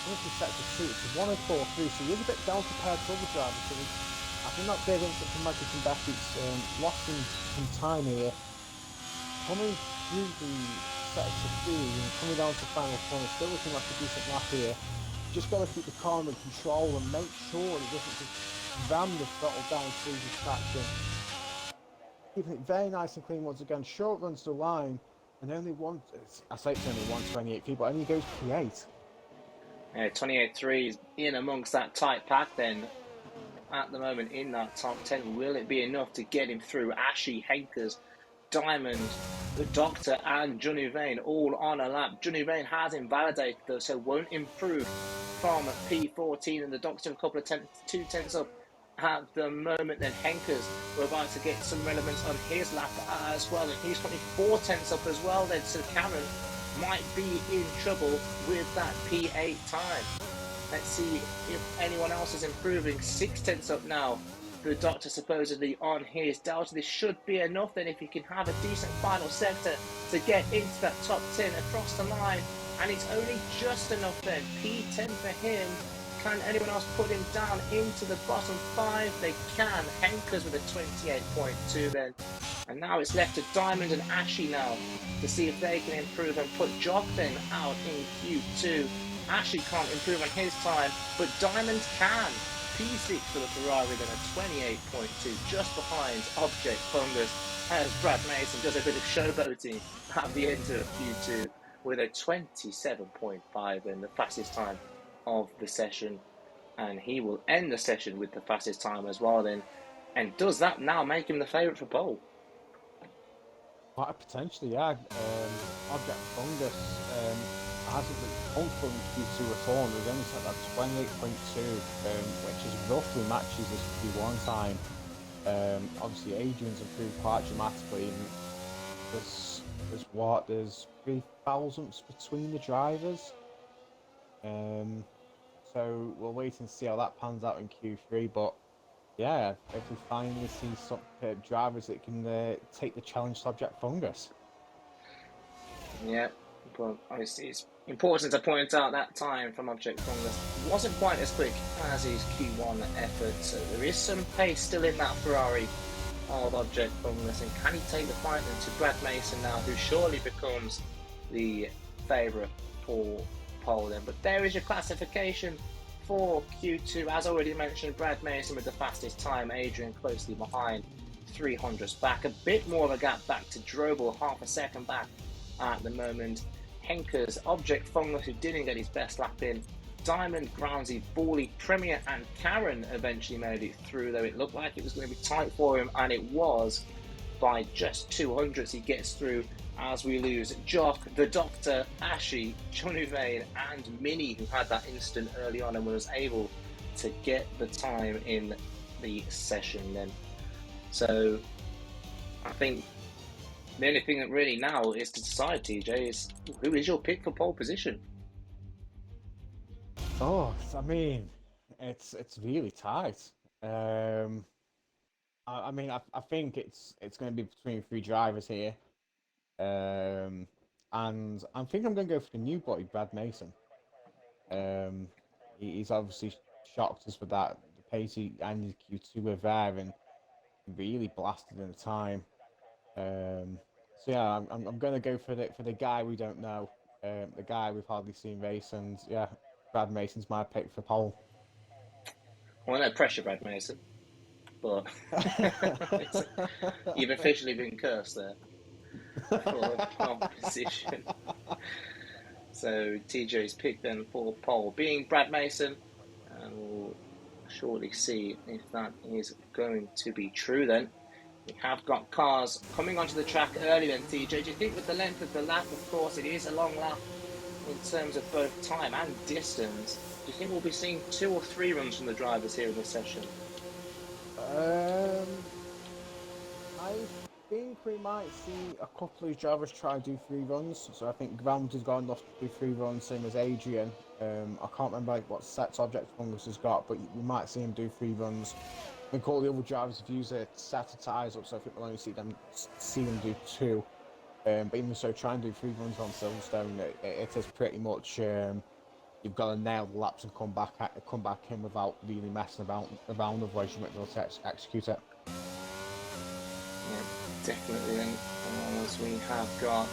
B: Coming through sector 2, it's a 104.3, so he is a bit down compared to other drivers. So I think that big input from Magic Quebec, it's lost some time here. Coming through the sector 3 and coming down to the final corner, still looking like a decent lap here. Just got to keep the car under control and make sure it doesn't just ram the throttle down through the traction. Keeping it very nice and clean once again. Short runs the line, and only one, I say it's only 128 feet, but only goes P8.
A: 28.3 is in amongst that tight pack then at the moment in that top 10. Will it be enough to get him through? Ashi, Hankers, Diamond, the Doctor and Johnny Vane all on a lap. Johnny Vane has invalidated though, so won't improve from P14, and the Doctor a couple of 2 tenths up at the moment. Then Henkers, we're about to get some relevance on his lap as well, and he's probably 4 tenths up as well then, so Cameron might be in trouble with that P8 time. Let's see if anyone else is improving. 6 tenths up now. The Doctor supposedly on his Delta. This should be enough then if he can have a decent final sector to get into that top 10 across the line. And it's only just enough then. P10 for him. Can anyone else put him down into the bottom 5? They can. Henkers with a 28.2 then. And now it's left to Diamond and Ashi now to see if they can improve and put Jock then out in Q2. Ashi can't improve on his time, but Diamond can. P6 for the Ferrari, then a 28.2, just behind Object Fungus, as Brad Mason does a bit of showboating at the end of Q2 with a 27.5 in the fastest time of the session, and he will end the session with the fastest time as well then. And does that now make him the favourite for pole?
B: Potentially, yeah. Object Fungus, hasn't been comfortable in Q2 at all. We've only set that 28.2, which is roughly matches his Q1 time. Obviously, Adrian's improved quite dramatically, and there's 3 thousandths between the drivers. So we'll wait and see how that pans out in Q3. But yeah, if we finally see some drivers that can take the challenge to Object Fungus.
A: Yeah, but obviously it's important to point out that time from Object Fungus wasn't quite as quick as his Q1 effort, so there is some pace still in that Ferrari of Object Fungus, and can he take the fight into Brad Mason now, who surely becomes the favourite for pole then? But there is your classification for Q2. As already mentioned, Brad Mason with the fastest time, Adrian closely behind, 300ths back, a bit more of a gap back to Drobel, half a second back at the moment. Henker's Object Fungus, who didn't get his best lap in, Diamond, Groundsy, Bawley, Premier and Karen eventually made it through, though it looked like it was going to be tight for him, and it was. By just 200ths he gets through, as we lose Jock, the Doctor, Ashy, Johnny Vane and Minnie, who had that instant early on and was able to get the time in the session then. So I think the only thing that really now is to decide, TJ, is who is your pick for pole position?
B: Oh, I mean, it's really tight. I think it's going to be between 3 drivers here, and I think I'm going to go for the new boy, Brad Mason. He's obviously shocked us with that the pace he ended Q2 with there, and really blasted in the time. So yeah, I'm going to go for the guy we don't know, the guy we've hardly seen race, and yeah, Brad Mason's my pick for pole.
A: Well, no pressure, Brad Mason, but you've officially been cursed there for pole position. So TJ's pick then for pole being Brad Mason, and we'll shortly see if that is going to be true then. We have got cars coming onto the track early then, TJ. Do you think with the length of the lap, of course, it is a long lap in terms of both time and distance, do you think we'll be seeing 2 or 3 runs from the drivers here in this session?
B: I think we might see a couple of drivers try to do 3 runs. So I think Grant has got enough to do 3 runs, same as Adrian. I can't remember what sets Object Fungus has got, but we might see him do 3 runs. I think all the other drivers have used a set of tyres up, so I think we'll only see them do 2. But even so, try and do 3 runs on Silverstone. It is pretty much you've got to nail the laps and come back in without really messing around. Otherwise, you might be able to execute it.
A: Yeah, definitely. Then, as we have got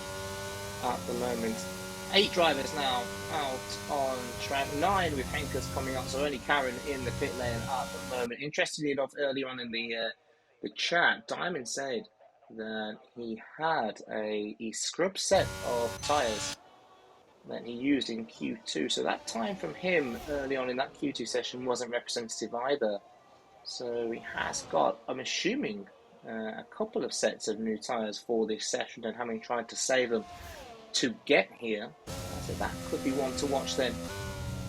A: at the moment 8 drivers now out on track, 9 with Henkers coming up, so only Karen in the pit lane at the moment. Interestingly enough, earlier on in the chat, Diamond said that he had a scrub set of tyres that he used in Q2, so that time from him early on in that Q2 session wasn't representative either. So he has got, I'm assuming, a couple of sets of new tyres for this session, and having tried to save them to get here, so that could be one to watch then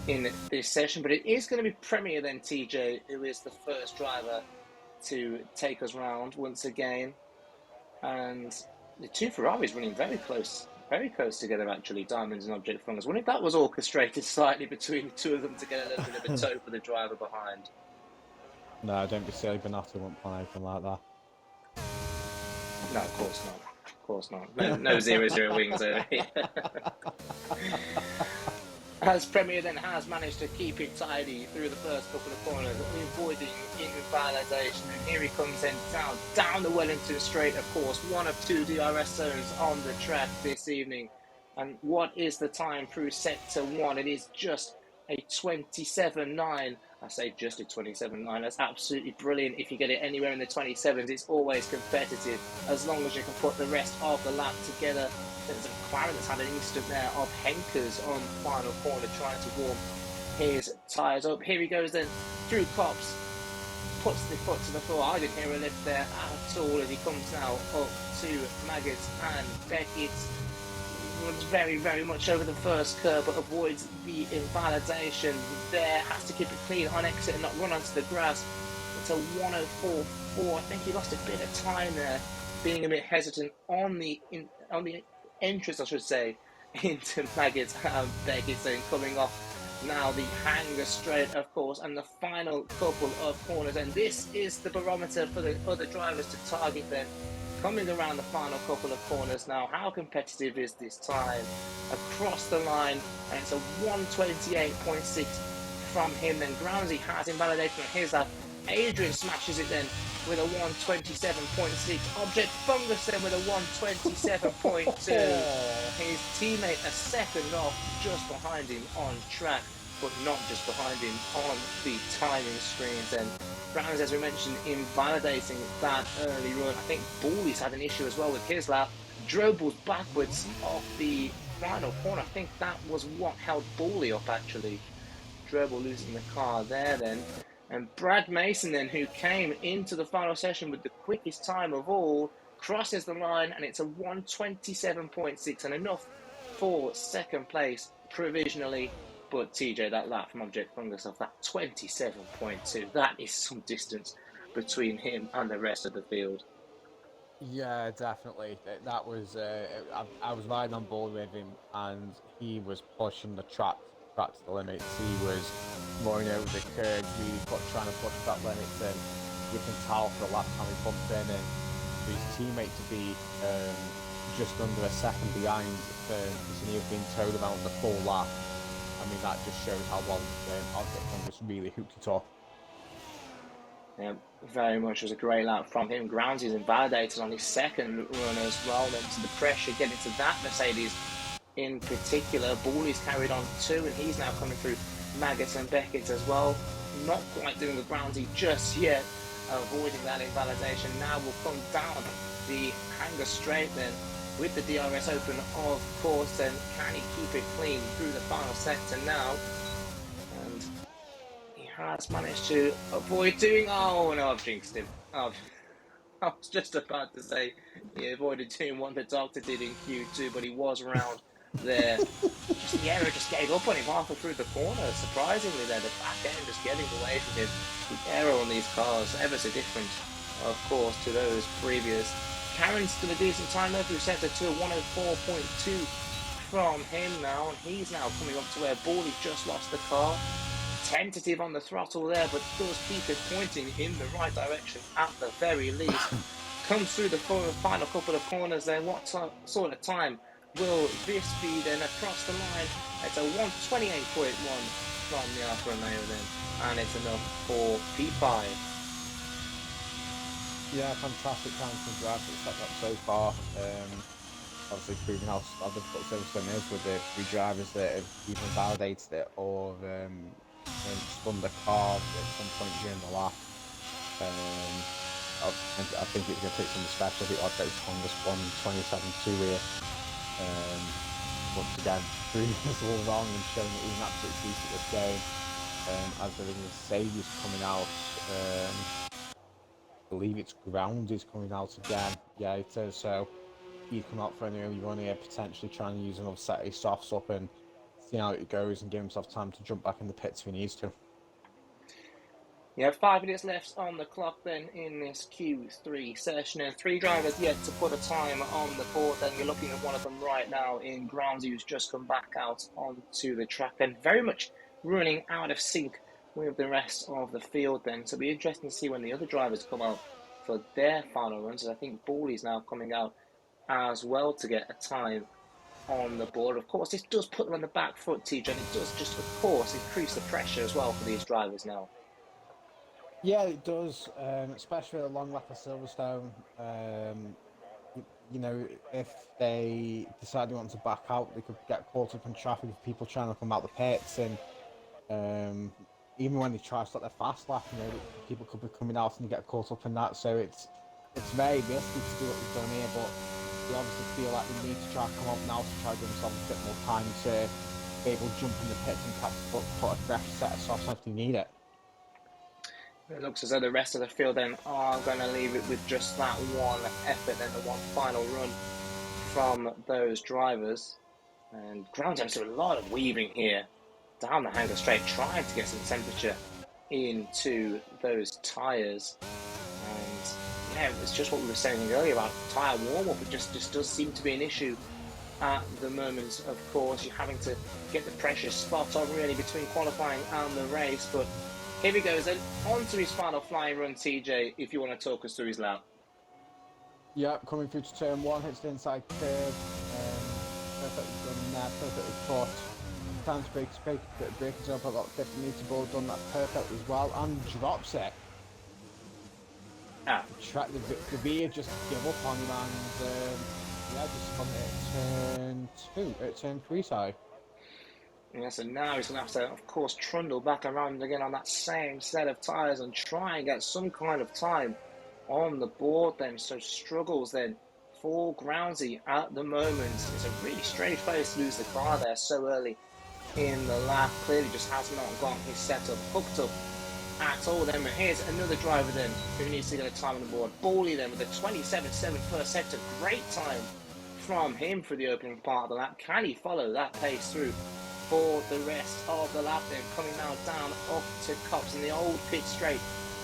A: in this session. But it is going to be Premier then, TJ, who is the first driver to take us round once again, and the 2 Ferraris running very close together actually, Diamonds and Object Fungus. I wonder if that was orchestrated slightly between the 2 of them to get a little bit of a tow for the driver behind.
B: No, don't be silly. Benotto won't plan anything like that.
A: No, of course not. Of course not. No 0-0 wings over here. As Premier then has managed to keep it tidy through the first couple of corners, avoiding invalidation. And here he comes then down the Wellington Straight, of course, one of 2 DRS zones on the track this evening. And what is the time through sector 1? It is just a 27.9. I say just a 27.9. That's absolutely brilliant. If you get it anywhere in the 27s, it's always competitive, as long as you can put the rest of the lap together. There's a McLaren that's had an instant there of Henkers on the final corner, trying to warm his tyres up. Here he goes then through Cops, puts the foot to the floor. I didn't hear a lift there at all as he comes now up to Maggots and Beckett. runs very, very much over the first curb, but avoids the invalidation there. Has to keep it clean on exit and not run onto the grass. It's a 104.4. I think he lost a bit of time there, being a bit hesitant on the entrance, I should say, into Maggots and Beckett, and coming off now the hanger straight, of course, and the final couple of corners. And this is the barometer for the other drivers to target then. Coming around the final couple of corners now, how competitive is this time? Across the line, and it's a 128.6 from him. Then Groundsy has invalidation on his lap. Adrian smashes it then with a 127.6. Object Fungus then with a 127.2. His teammate a second off, just behind him on track, but not just behind him on the timing screens. And Browns, as we mentioned, invalidating that early run. I think Bawley's had an issue as well with his lap. Droble's backwards off the final corner. I think that was what held Bawley up, actually. Droble losing the car there then. And Brad Mason then, who came into the final session with the quickest time of all, crosses the line, and it's a 127.6, and enough for second place provisionally. But TJ, that lap from Object Fungus off that 27.2, that is some distance between him and the rest of the field.
B: Yeah, definitely. That was I was riding on board with him, and he was pushing the track to the limits. He was going over the curves, really trying to push that limits, and you can tell for the last time he bumped in, and for his teammate to be just under a second behind, and he was being towed around the full lap. I mean, that just shows how well Object Fungus really hooked it up.
A: Yeah, very much was a great lap from him. Groundsy's invalidated on his second run as well. Then to the pressure getting to that Mercedes in particular. Bawley's carried on too, and he's now coming through Maggots and Beckett as well. Not quite doing the Groundsy just yet, avoiding that invalidation. Now we'll come down the hanger straight then with the DRS open, of course, and can he keep it clean through the final sector now? And he has managed to avoid doing... Oh, no, I've jinxed him. I was just about to say he avoided doing what the doctor did in Q2, but he was around there. Just the error just gave up on him halfway through the corner. Surprisingly there, the back end just getting away from him. The error on these cars, ever so different, of course, to those previous. Karen's still a decent time though, through sector 2, 104.2 from him now, and he's now coming up to where Bawley just lost the car. Tentative on the throttle there, but does keep it pointing in the right direction at the very least. Comes through the final couple of corners there. What sort of time will this be then across the line? It's a 128.1 from the Alfa Romeo then, and it's enough for P5.
B: Yeah, fantastic time to drive that set up so far. Obviously proving how difficult Silverstone is with the three drivers that have either validated it or spun the car at some point during the lap. I think it's going to take some special. The Object Fungus 127.2 here. Once again, proving us all wrong and showing that he's an absolute beast at this game. As there is a Mercedes coming out. I believe it's Ground is coming out again. Yeah, it is. So he's come out for an early run here, potentially trying to use another set of his softs up and see how it goes and give himself time to jump back in the pits if he needs to.
A: Yeah, 5 minutes left on the clock then in this Q3 session, and 3 drivers yet to put a time on the board. Then you're looking at one of them right now in Groundsy, who's just come back out onto the track and very much running out of sync with the rest of the field then. So it'll be interesting to see when the other drivers come out for their final runs. I think Bawley's now coming out as well to get a time on the board. Of course, this does put them on the back foot, TJ, and it does just, of course, increase the pressure as well for these drivers now.
B: Yeah, it does, especially a long lap of Silverstone. You know, if they decide they want to back out, they could get caught up in traffic of people trying to come out the pits, and even when they try to start their fast lap, you know, people could be coming out and get caught up in that. So it's very risky to do what they've done here, but they obviously feel like they need to try to come up now to try to give themselves a bit more time to be able to jump in the pits and perhaps put a fresh set of softs if they need it.
A: It looks as though the rest of the field then are going to leave it with just that one effort and the one final run from those drivers. And Groundham's doing a lot of weaving here down the hanger straight, trying to get some temperature into those tyres. And yeah, it's just what we were saying earlier about tyre warm-up. It just does seem to be an issue at the moment. Of course, you're having to get the pressure spot on really between qualifying and the race. But here he goes then, on to his final flying run, TJ, if you want to talk us through his lap.
B: Yeah, coming through to turn one, hits the inside curve. Perfectly done there, perfectly caught. Time to break it up about 50 metre ball, done that perfect as well, and drops it. The V just give up on him, and yeah, just on turn three, sorry.
A: Yeah, so now he's going to have to, of course, trundle back around again on that same set of tyres and try and get some kind of time on the board then. So struggles then for Groundsy at the moment. It's a really strange place to lose the car there so early in the lap. Clearly just has not got his setup hooked up at all then. But here's another driver then who needs to get a time on the board. Bawley then with a 27.7 per sector. Great time from him for the opening part of the lap. Can he follow that pace through for the rest of the lap then? Coming now down off to Cops in the old pit straight,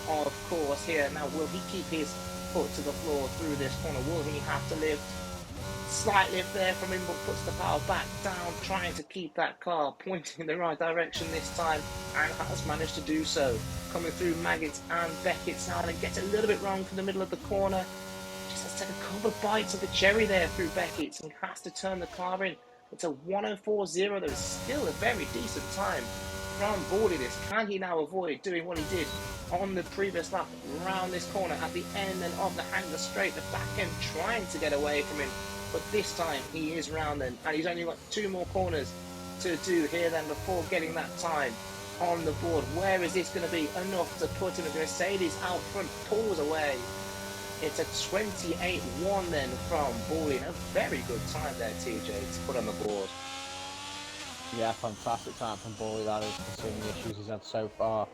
A: of course, here. Now, will he keep his foot to the floor through this corner? Will he have to lift? Slight lift there from him, but puts the power back down, trying to keep that car pointing in the right direction this time, and has managed to do so. Coming through Maggots and Beckett's now, and gets a little bit wrong from the middle of the corner. Just has to take a couple of bites of the cherry there through Beckett's and has to turn the car in. It's a 1:04.0. That is still a very decent time from Bawley. This can he now avoid doing what he did on the previous lap around this corner at the end and of the hanger straight, the back end trying to get away from him, but this time he is round then, and he's only got 2 more corners to do here then before getting that time on the board. Where is this going to be enough to put him? The Mercedes out front pulls away. It's a 28.1 then from Bawley. A very good time there, TJ, to put on the board.
B: Yeah, fantastic time from Bawley, that is, considering the issues he's had so far.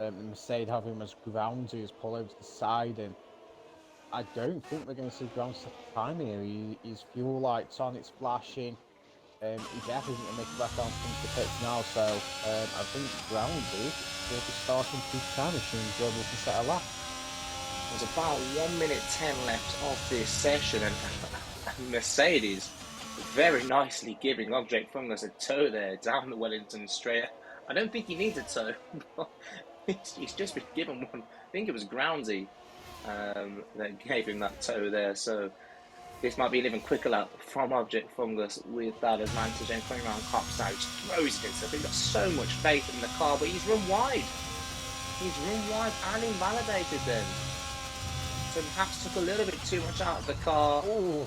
B: Mercedes have him as Groundsy, he's pulled over to the side, and I don't think they're going to see Groundsy time here. His fuel lights on, it's flashing. He definitely isn't going to make it back down to the pits now, so I think Groundsy will be starting to time as soon as Jordan can set a lap.
A: There's about 1 minute 10 left of this session, and Mercedes very nicely giving Object Fungus a tow there down the Wellington straight. I don't think he needs a tow, but he's just been given one. I think it was Groundsy that gave him that tow there, so this might be an even quicker lap from Object Fungus with that advantage. And coming around Cops now, he just throws it in. So he's got so much faith in the car, but he's run wide. He's run wide and invalidated then. So perhaps took a little bit too much out of the car. Ooh.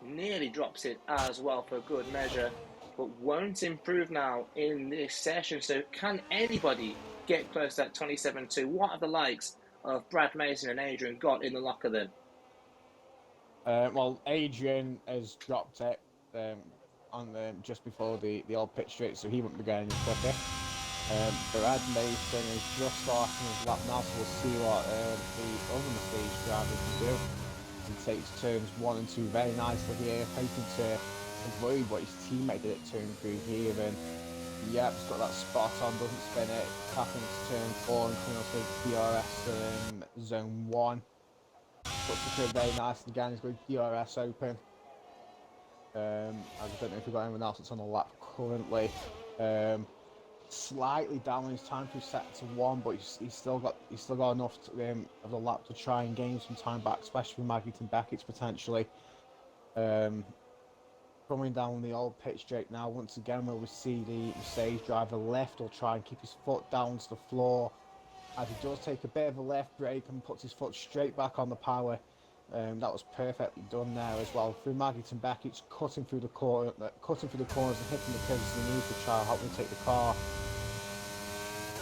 A: Nearly drops it as well for good measure, but won't improve now in this session. So can anybody get close to that 27.2? What have the likes of Brad Mason and Adrian got in the locker then?
B: Well, Adrian has dropped it on just before the old pit straight, so he won't be going any quicker. Brad Mason is just starting his lap now, so we'll see what the other Mercedes driver can do. He takes turns 1 and 2 very nicely here, hoping to avoid what his teammate did at turn 3 here, and yeah, just got that spot on, doesn't spin it, tapping to turn 4 and coming up to DRS zone 1. Puts the curve very nicely again, he's got DRS open. I don't know if we've got anyone else that's on the lap currently. Slightly down on his time to set to 1, but he's still got enough of the lap to try and gain some time back, especially with Maggots and Beckett's potentially. Coming down the old pit straight now, once again will we see the Mercedes driver left or try and keep his foot down to the floor, as he does take a bit of a left brake and puts his foot straight back on the power. That was perfectly done there as well. Through Maggots and Beckett's, cutting through the corners and hitting the curves he needs to try to help him take the car.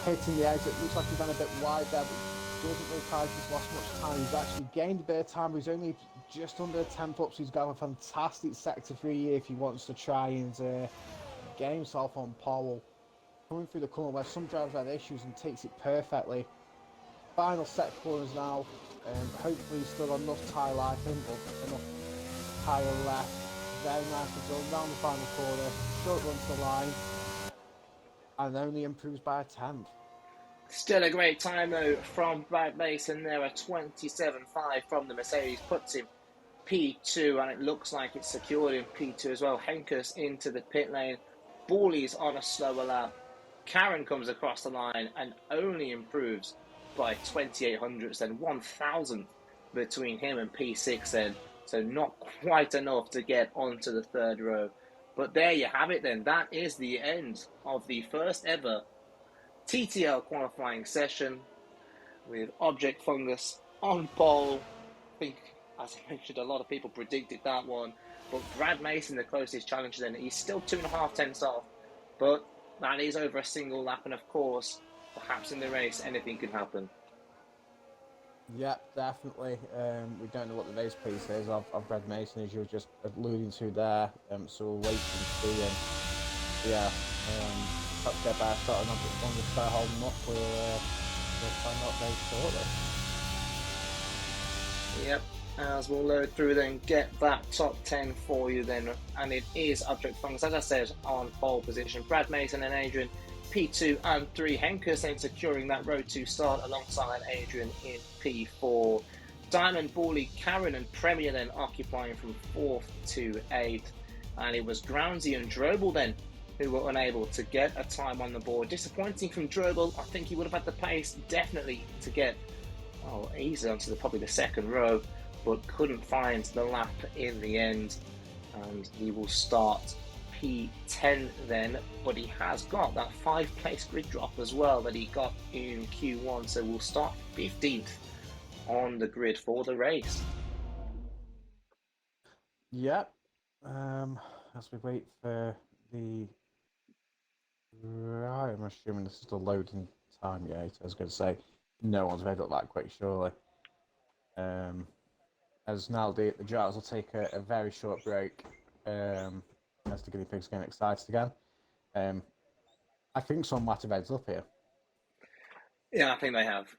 B: Hitting the exit, looks like he's gone a bit wide there, but doesn't really try to lost much time. He's actually gained a bit of time, but he's only just under a 10th up, so he's got a fantastic sector 3 here if he wants to try and get himself on pole. Coming through the corner where some drivers have issues and takes it perfectly. Final set corners now. Hopefully he's still got enough tyre life in, but enough tyre left very nicely done. Round the final corner, short run to the line, and only improves by a tenth.
A: Still a great time though from Brad Mason there, a 27.5 from the Mercedes puts him P2, and it looks like it's secured in P2 as well. Henkes into the pit lane, Borley's on a slower lap. Karen comes across the line and only improves by 28 hundredths, then 1,000th between him and P6 then. So not quite enough to get onto the third row. But there you have it then. That is the end of the first ever TTL qualifying session with Object Fungus on pole. I think, as I mentioned, a lot of people predicted that one. But Brad Mason, the closest challenger, then he's still 2.5 tenths off. But that is over a single lap, and of course, perhaps in the race, anything could happen.
B: Yep, definitely. We don't know what the race pace is of Brad Mason, as you were just alluding to there. So we'll wait and see. And yeah, perhaps get by starting on the longest start holding up. We'll find out very shortly.
A: Yep, as we'll load through then, get that top 10 for you then. And it is Object Fungus, as I said, on pole position. Brad Mason and Adrian P2 and 3. Henkes then securing that road 2 start alongside Adrian in P4. Diamond, Borley, Karen and Premier then occupying from 4th to 8th. And it was Groundsy and Drobel then who were unable to get a time on the board. Disappointing from Drobel. I think he would have had the pace definitely to get easily onto probably the second row, but couldn't find the lap in the end. And he will start P10 then, but he has got that 5-place grid drop as well that he got in Q1, so we'll start 15th on the grid for the race.
B: Yep. As we wait for the right, I'm assuming this is the loading time. Yeah, I was going to say no one's made it that quick, surely. As now the drivers will take a very short break. As the guinea pigs getting excited again. I think someone might have heads up here.
A: Yeah, I think they have.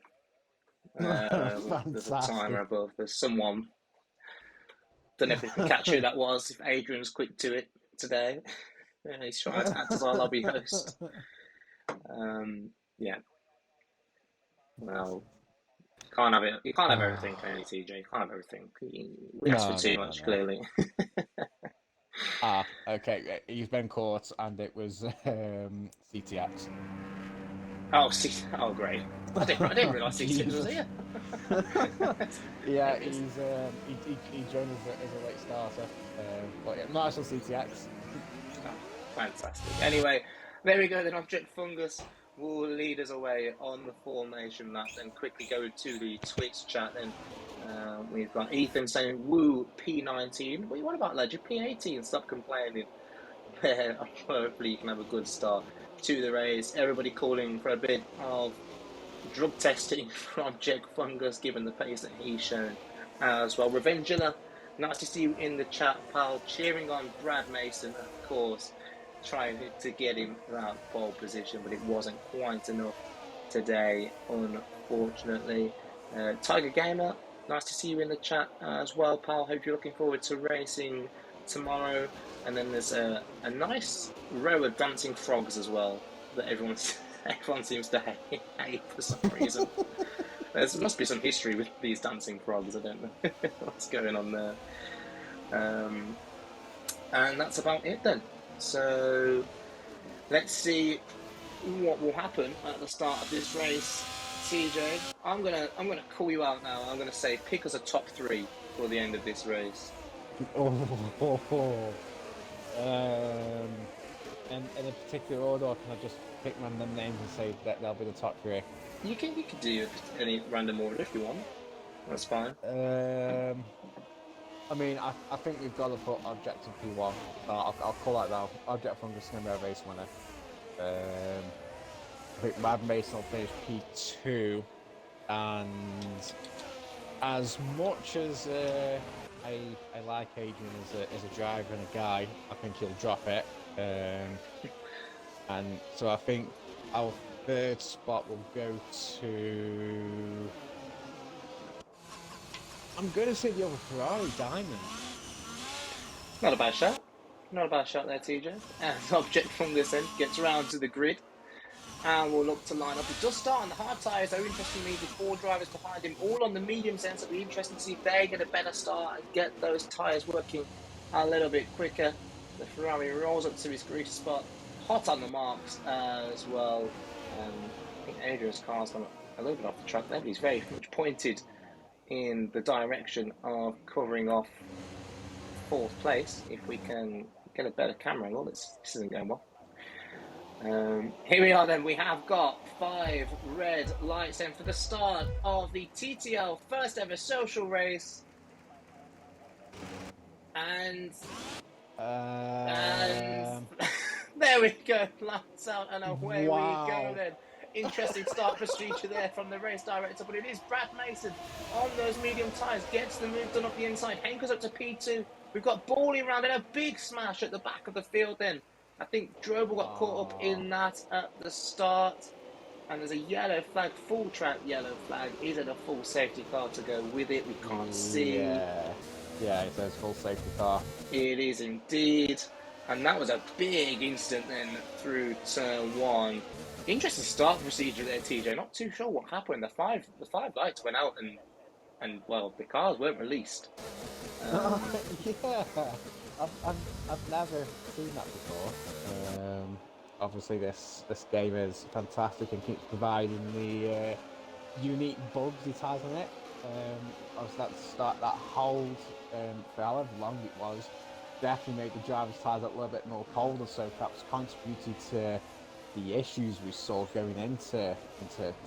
A: There's a timer above. There's someone. Don't know if we can catch who that was. If Adrian's quick to it today, he's trying to act as our lobby host. Yeah. Well, can't have it. You can't have everything, can you, TJ? You can't have everything. We asked for too much, clearly.
B: Okay. He's been caught, and it was CTX.
A: Oh, great! I didn't realise CTX was here.
B: Yeah, he joined as a late starter, but yeah, Marshall CTX.
A: Oh, fantastic. Anyway, there we go. Then Object Fungus will lead us away on the formation map. Then quickly go to the Twitch chat. Then we've got Ethan saying, "Woo P19." What you want about Ledger P18? Stop complaining. Hopefully you can have a good start to the race. Everybody calling for a bit of drug testing for Object Fungus, given the pace that he's shown as well. Revengilla, nice to see you in the chat, pal. Cheering on Brad Mason, of course, trying to get him that pole position, but it wasn't quite enough today, unfortunately. Tiger Gamer, nice to see you in the chat as well, pal. Hope you're looking forward to racing tomorrow. And then there's a nice row of dancing frogs as well that everyone seems to hate for some reason. There must be some history with these dancing frogs. I don't know what's going on there. And that's about it then. So let's see what will happen at the start of this race. TJ, I'm gonna call you out now. I'm gonna say pick us a top 3 for the end of this race.
B: In a particular order, or can I just pick random names and say that they'll be the top 3?
A: You can do any random order if you want. That's fine.
B: I mean, I think we've got to put Objective P1. I'll call that now. Object Fungus is going to be a race winner. I think Mad Mason will finish P2. And as much as I like Adrian as a driver and a guy, I think he'll drop it. And so I think our third spot will go to... I'm going to say the other Ferrari, Diamond.
A: Not a bad shot. Not a bad shot there, TJ. As Object from this end gets around to the grid. And we'll look to line up. He does start on the hard tyres, though, interestingly, with 4 drivers behind him, all on the medium sense. It'll be interesting to see if they get a better start and get those tyres working a little bit quicker. The Ferrari rolls up to his grease spot, hot on the marks as well. I think Adrian's car's gone a little bit off the track there, but he's very much pointed in the direction of covering off 4th place. If we can get a better camera angle, this isn't going well. Here we are then, we have got 5 red lights in for the start of the TTL first ever social race. And there we go, lights out and away we go then. Interesting start procedure there from the race director, but it is Brad Mason on those medium tyres, gets the move done up the inside. Henker's up to P2. We've got Bawley around and a big smash at the back of the field then. I think Drobel got caught up in that at the start. And there's a yellow flag, full track yellow flag. Is it a full safety car to go with it? We can't see.
B: Yeah, it says full safety car.
A: It is indeed. And that was a big incident then through turn 1. Interesting start procedure there, TJ. Not too sure what happened. The five lights went out and well, the cars weren't released.
B: Yeah, I've never seen that before. Obviously, this game is fantastic and keeps providing the unique bugs it has in it. Obviously, that hold for however long it was definitely made the driver's tyres a little bit more colder, so perhaps contributed to the issues we saw going into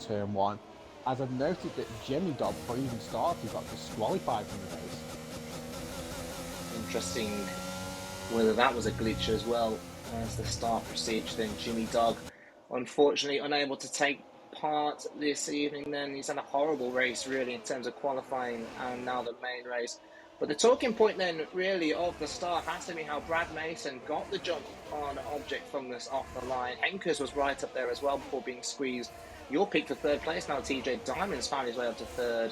B: turn 1. As I've noted that Jimmy Dodd, before he even started, got disqualified from the race.
A: Interesting whether that was a glitch as well as the start procedure. Then Jimmy Dodd, unfortunately, unable to take part this evening. Then he's had a horrible race, really, in terms of qualifying and now the main race. But the talking point then, really, of the start has to be how Brad Mason got the jump on Object Fungus off the line. Henkers was right up there as well before being squeezed. Your pick for 3rd place now, TJ. Diamond's found his way up to 3rd.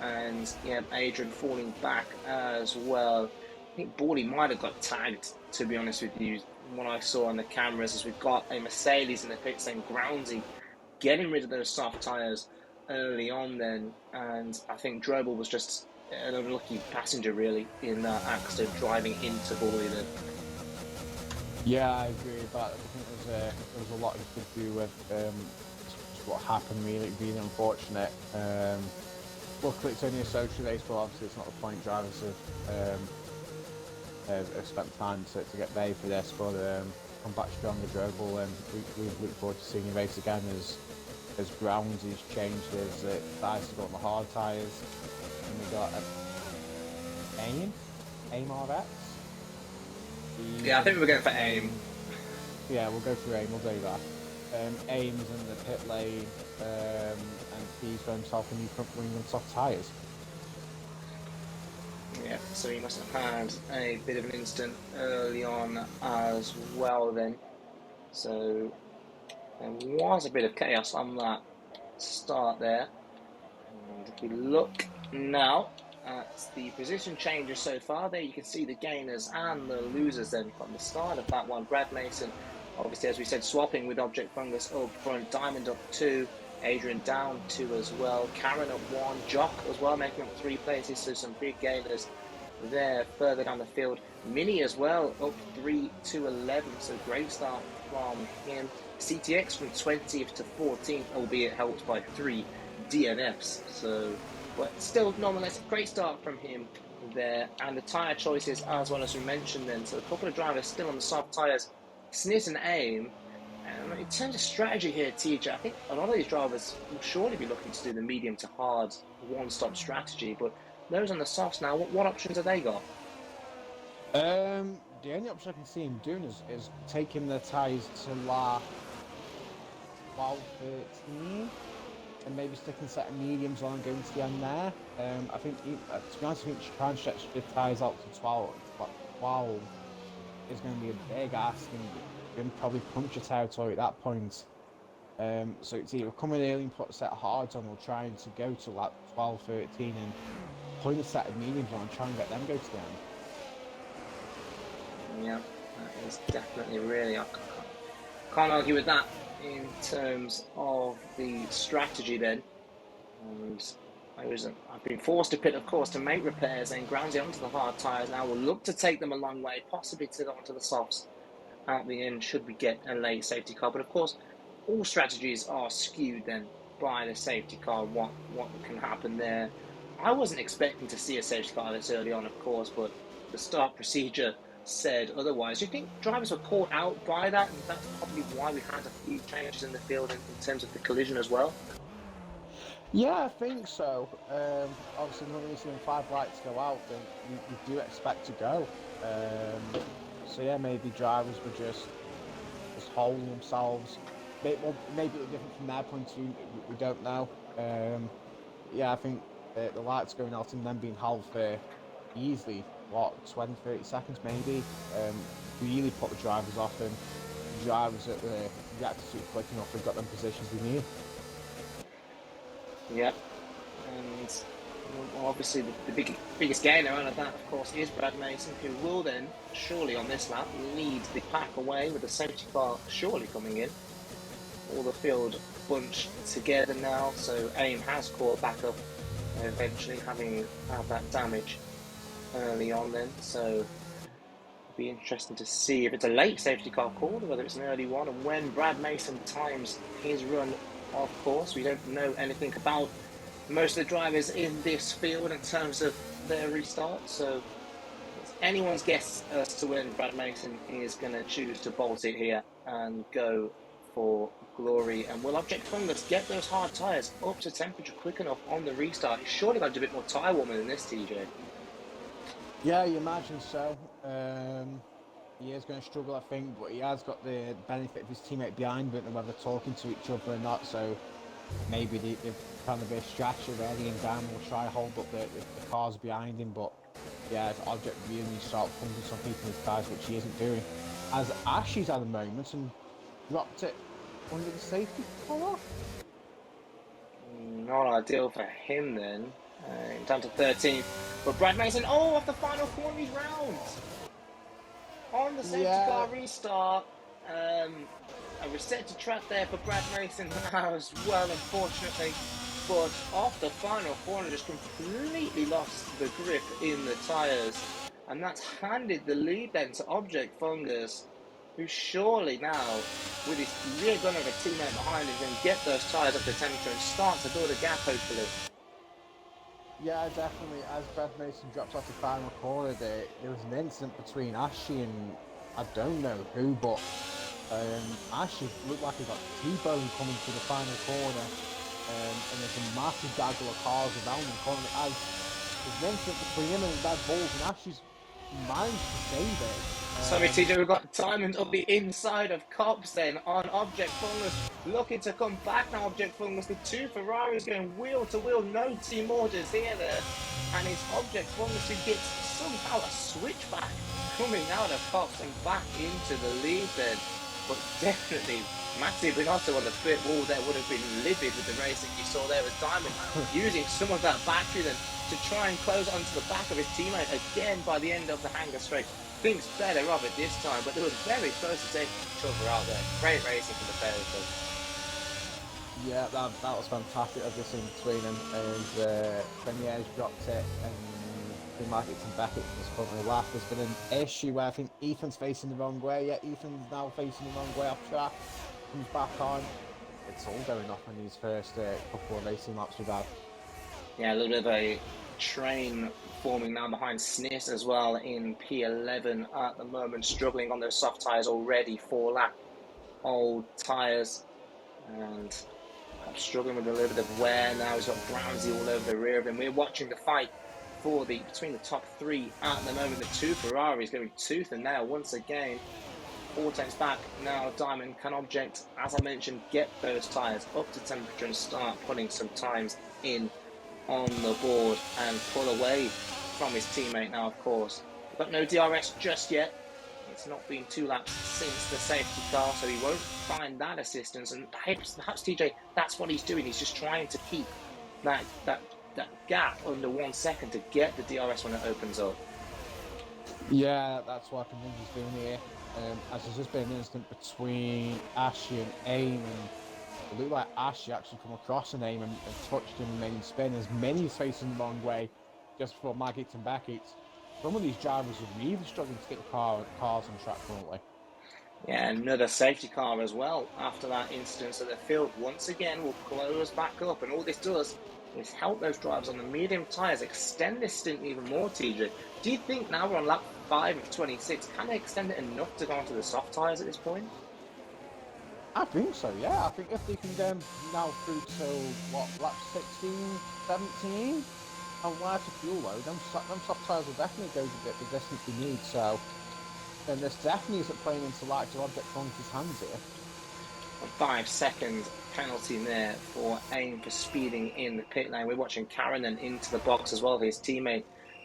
A: And, yeah, Adrian falling back as well. I think Bawley might have got tagged, to be honest with you, what I saw on the cameras, as we've got a Mercedes in the pits saying Groundsy getting rid of those soft tyres early on then. And I think Drobel was just an unlucky passenger, really, in that accident, driving into Bawley then.
B: Yeah, I agree with that. I think there was a lot to do with what happened, really being unfortunate. Luckily, it's only a social race, but obviously it's not the point. Drivers have spent time to get ready for this, but come back stronger, Drobel, and we look forward to seeing him race again as grounds he's changed his tyres to go on the hard tyres. And we got AIM RX.
A: Yeah, I think we were going for AIM.
B: Yeah, we'll go for AIM, we'll do that. AIM's in the pit lane, and he's for himself a new front wing and soft tyres.
A: Yeah, so he must have had a bit of an incident early on as well then. So there was a bit of chaos on that start there. And if we look now at the position changes so far, there you can see the gainers and the losers then from the start of that one. Brad Mason, obviously, as we said, swapping with Object Fungus up front. Diamond up 2, Adrian down 2 as well. Karen up 1, Jock as well, making up 3 places, so some big gainers there further down the field. Mini as well, up 3 to 11, so great start from him. CTX from 20th to 14th, albeit helped by 3 DNFs, so but still nonetheless great start from him there. And the tyre choices as well, as we mentioned then, so a couple of drivers still on the soft tyres, Sniz and AIM. In terms of strategy here, TJ, I think a lot of these drivers will surely be looking to do the medium to hard one-stop strategy, but those on the softs now, what options have they got?
B: The only option I can see him doing is taking the tyres to lap 12, 13, and maybe sticking a set of mediums on and going to the end there. I think, to be honest, I think trying to stretch the tyres out to 12 is going to be a big ask, and going to probably puncture territory at that point. So it's either come in early and put a set of hards on, or trying to go to like 12, 13 and putting a set of mediums on and try and get them go to the end.
A: Yeah, that is definitely really. I can't argue with that in terms of the strategy then. And I've been forced to pit, of course, to make repairs and grounds it onto the hard tyres. Now we'll look to take them a long way, possibly to go onto the softs at the end should we get a late safety car. But of course, all strategies are skewed then by the safety car, what can happen there. I wasn't expecting to see a safety car this early on, of course, but the start procedure said otherwise. Do you think drivers were caught out by that, and that's probably why we had a few changes in the field in terms of the collision as well?
B: Yeah, I think so. Obviously, when you see them 5 lights go out, then you do expect to go. So yeah, maybe drivers were just holding themselves. Maybe it's different from their point of view. We don't know. Yeah, I think the lights going out and then being held for easily, what, 20, 30 seconds maybe, really put the drivers off, and the drivers that were reacted to it quick enough, they've got them positions we need.
A: Yep. And obviously, the biggest gainer out of that, of course, is Brad Mason, who will then, surely on this lap, lead the pack away with the safety car surely coming in. All the field bunched together now, so AIM has caught back up, eventually having had that damage early on then. So it'll be interesting to see if it's a late safety car called or whether it's an early one. And when Brad Mason times his run, of course, we don't know anything about most of the drivers in this field in terms of their restart. So it's anyone's guess as to when Brad Mason is going to choose to bolt it here and go for glory. And will Object Fungus get those hard tyres up to temperature quick enough on the restart? He's surely got to do a bit more tyre warming than this, TJ.
B: Yeah, you imagine so. He is going to struggle, I think, but he has got the benefit of his teammate behind him, whether they're talking to each other or not. So maybe they've kind of a bit of strategy ready, and Dan will try to hold up the cars behind him. But yeah, if Object really needs to start pumping some people in his tires, which he isn't doing, as Ash is at the moment and dropped it under the safety car.
A: Not ideal for him then. Down to 13th. But Brad Mason, off the final corner of his rounds. On the safety car restart, a reset trap there for Brad Mason as well, unfortunately. But off the final corner, just completely lost the grip in the tyres. And that's handed the lead then to Object Fungus, who surely now, with his rear gunner of a teammate behind him, can get those tyres up to temperature and start to build a gap, hopefully.
B: Yeah, definitely. As Brad Mason drops off the final corner, there was an incident between Ashley and I don't know who, but Ashley looked like he got T-bone coming to the final corner, and there's a massive gaggle of cars around the corner. As there's an incident between him and Brad Bulls, and Ashley's managed to save it.
A: Sorry, TJ, we've got Diamond up the inside of Cops then on Object Fungus, looking to come back now. Object Fungus, the two Ferraris going wheel to wheel, no team orders here there. And it's Object Fungus who gets somehow a switchback coming out of Cops and back into the lead then. But definitely, Matty Binotto on the pit wall there would have been livid with the racing you saw there as Diamond using some of that battery then to try and close onto the back of his teammate again by the end of the hangar straight. Thinks better of it this time, but they were very close to taking each other out there. Great racing for the pair of them.
B: Yeah, that was fantastic. I've just seen between them, and Benier's dropped it, and the Markets and Beckett was currently last. There's been an issue where I think Ethan's facing the wrong way. Yeah, Ethan's now facing the wrong way off track. Comes back on. It's all going off in these first couple of racing laps we've had.
A: Yeah, a little bit of a train forming now behind Snis as well in P11 at the moment, struggling on those soft tyres already, 4-lap old tyres, and struggling with a little bit of wear now. He's got Brownsy all over the rear of him. We're watching the fight for between the top three at the moment. The two Ferraris going tooth and nail once again. 4 tenths back now. Diamond can Object, as I mentioned, get those tyres up to temperature and start putting some times in on the board and pull away from his teammate now, of course. We've got no DRS just yet. It's not been 2 laps since the safety car, so he won't find that assistance. And perhaps TJ, that's what he's doing. He's just trying to keep that gap under 1 second to get the DRS when it opens up.
B: Yeah, that's what I can think he's doing here. As there's just been an incident between Ashy and AIM, and it looked like Ashy actually come across an AIM and touched him and made him spin. As many is facing the wrong way just before Maggots and Beckett's. Some of these drivers are really struggling to get the cars on track currently.
A: Yeah, another safety car as well after that incident. So the field once again will close back up, and all this does is help those drivers on the medium tyres extend this stint even more, TJ. Do you think now we're on lap 5 of 26, can they extend it enough to go onto the soft tyres at this point?
B: I think so, yeah. I think if they can get now through to, what, lap 16, 17, on lighter fuel load, them soft tyres will definitely go the distance we need, so... And this definitely isn't playing into lighter object Funky's hands here.
A: A 5 second penalty there for AIM for speeding in the pit lane. We're watching Karen then into the box as well, his teammate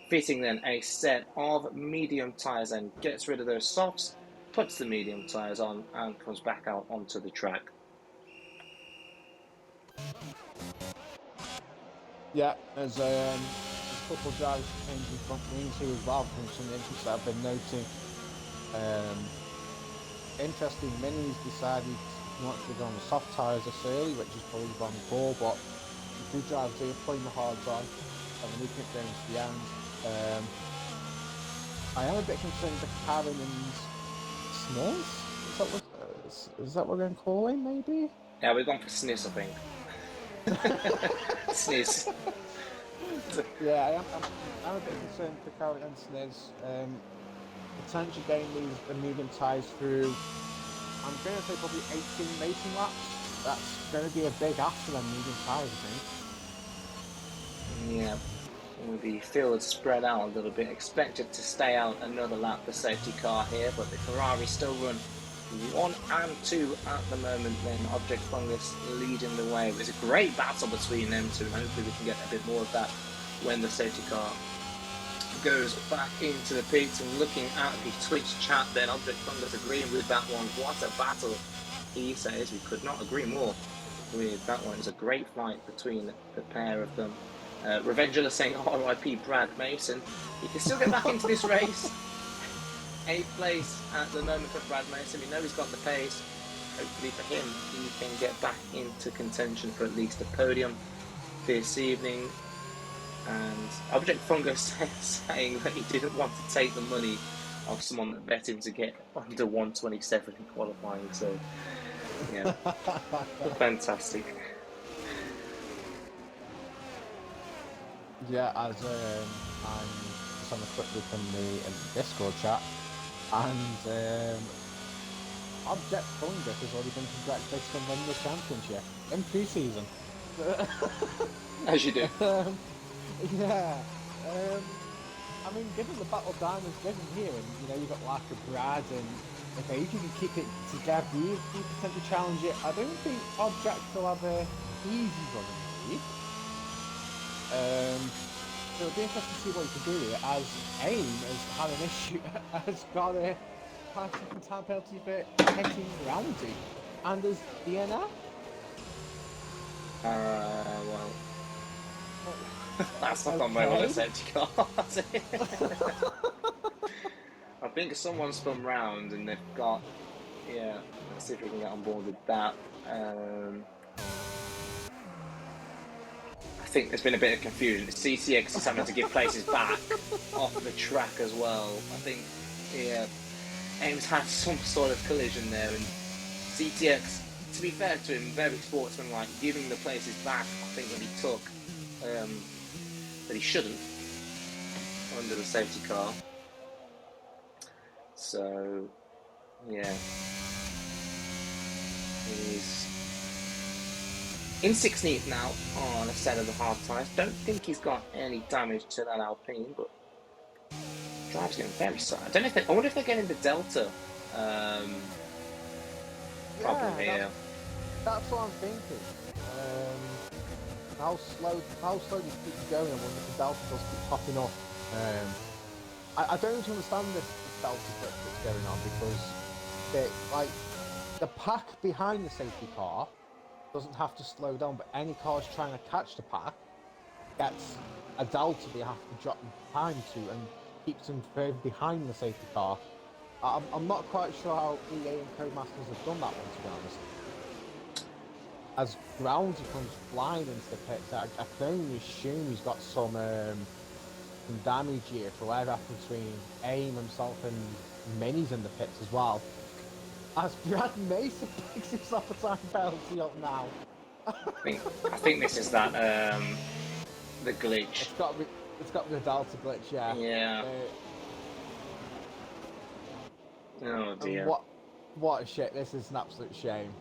A: fitting then a set of medium tyres and gets rid of those softs, puts the medium tyres on and comes back out onto the track.
B: Yeah, there's a couple of drivers changing front wings here as well from some incidents that I've been noting. Interesting, Minis decided not to go on the soft tyres this early, which is probably wrong call, but the two drivers here putting the hards on and we're looking at going to the end. I am a bit concerned with Karen and Sniz? Is that what we're going to call him, maybe?
A: Yeah, we've gone for Sniz, I think. Sniz.
B: Yeah, I'm a bit concerned for Karen and Sniz. Potentially getting the medium tyres through, I'm going to say probably 18 racing laps. That's going to be a big ask for them medium tyres, I
A: think. Yeah, with the field spread out a little bit, expected to stay out another lap, the safety car here, but the Ferrari still run 1 and 2 at the moment. Then Object Fungus leading the way. It's a great battle between them two, and hopefully we can get a bit more of that when the safety car goes back into the pits. And looking at the Twitch chat, then Object Fungus agreeing with that one. What a battle, he says. We could not agree more with that one. It's a great fight between the pair of them. Revengula saying RIP Brad Mason. He can still get back into this race. 8th place at the moment for Brad Mason. We know he's got the pace. Hopefully for him, he can get back into contention for at least a podium this evening. And Object Fungus saying that he didn't want to take the money of someone that bet him to get under 127 in qualifying. So, yeah, fantastic.
B: Yeah, as I'm just having a quick look in the Discord chat, and Object Fungus has already been congratulated on winning the championship in pre-season.
A: As you do.
B: Yeah. I mean, given the Battle of Diamonds given here, and you know you've got like a Brad, and if AJ can keep it together, you potentially challenge it. I don't think Object will have a easy run in the league. So it'll be interesting to see what he can do here, as AIM has had an issue, has got a 5-second time penalty for hitting Roundy, and as DNF.
A: Well, that's not on my one safety car. I think someone spun round and they've got, yeah, let's see if we can get on board with that. I think there's been a bit of confusion. CCX is having to give places back off the track as well. I think, yeah, AIM's had some sort of collision there, and CTX, to be fair to him, very sportsmanlike, giving the places back, I think, that he took, that he shouldn't, under the safety car. So, yeah, he's in 16th now on a set of the hard tyres. Don't think he's got any damage to that Alpine, but drive's getting very slow. I don't know if I wonder if they're getting the Delta problem here.
B: That's what I'm thinking. How slow do you keep going? I wonder if the Delta does keep popping up. I don't really understand this Delta flip that's going on, because the pack behind the safety car doesn't have to slow down, but any cars trying to catch the pack gets a Delta they have to drop time to, and keeps him further behind the safety car. I'm not quite sure how EA and Codemasters have done that one, to be honest. As Groundsy comes flying into the pits, I can only assume he's got some damage here for whatever happened between AIM himself and Minis in the pits as well. As Brad Mason picks himself a time penalty up now.
A: I think this is that the glitch.
B: It's got the Delta glitch, yeah.
A: Yeah. Oh dear.
B: What a shit! This is an absolute shame.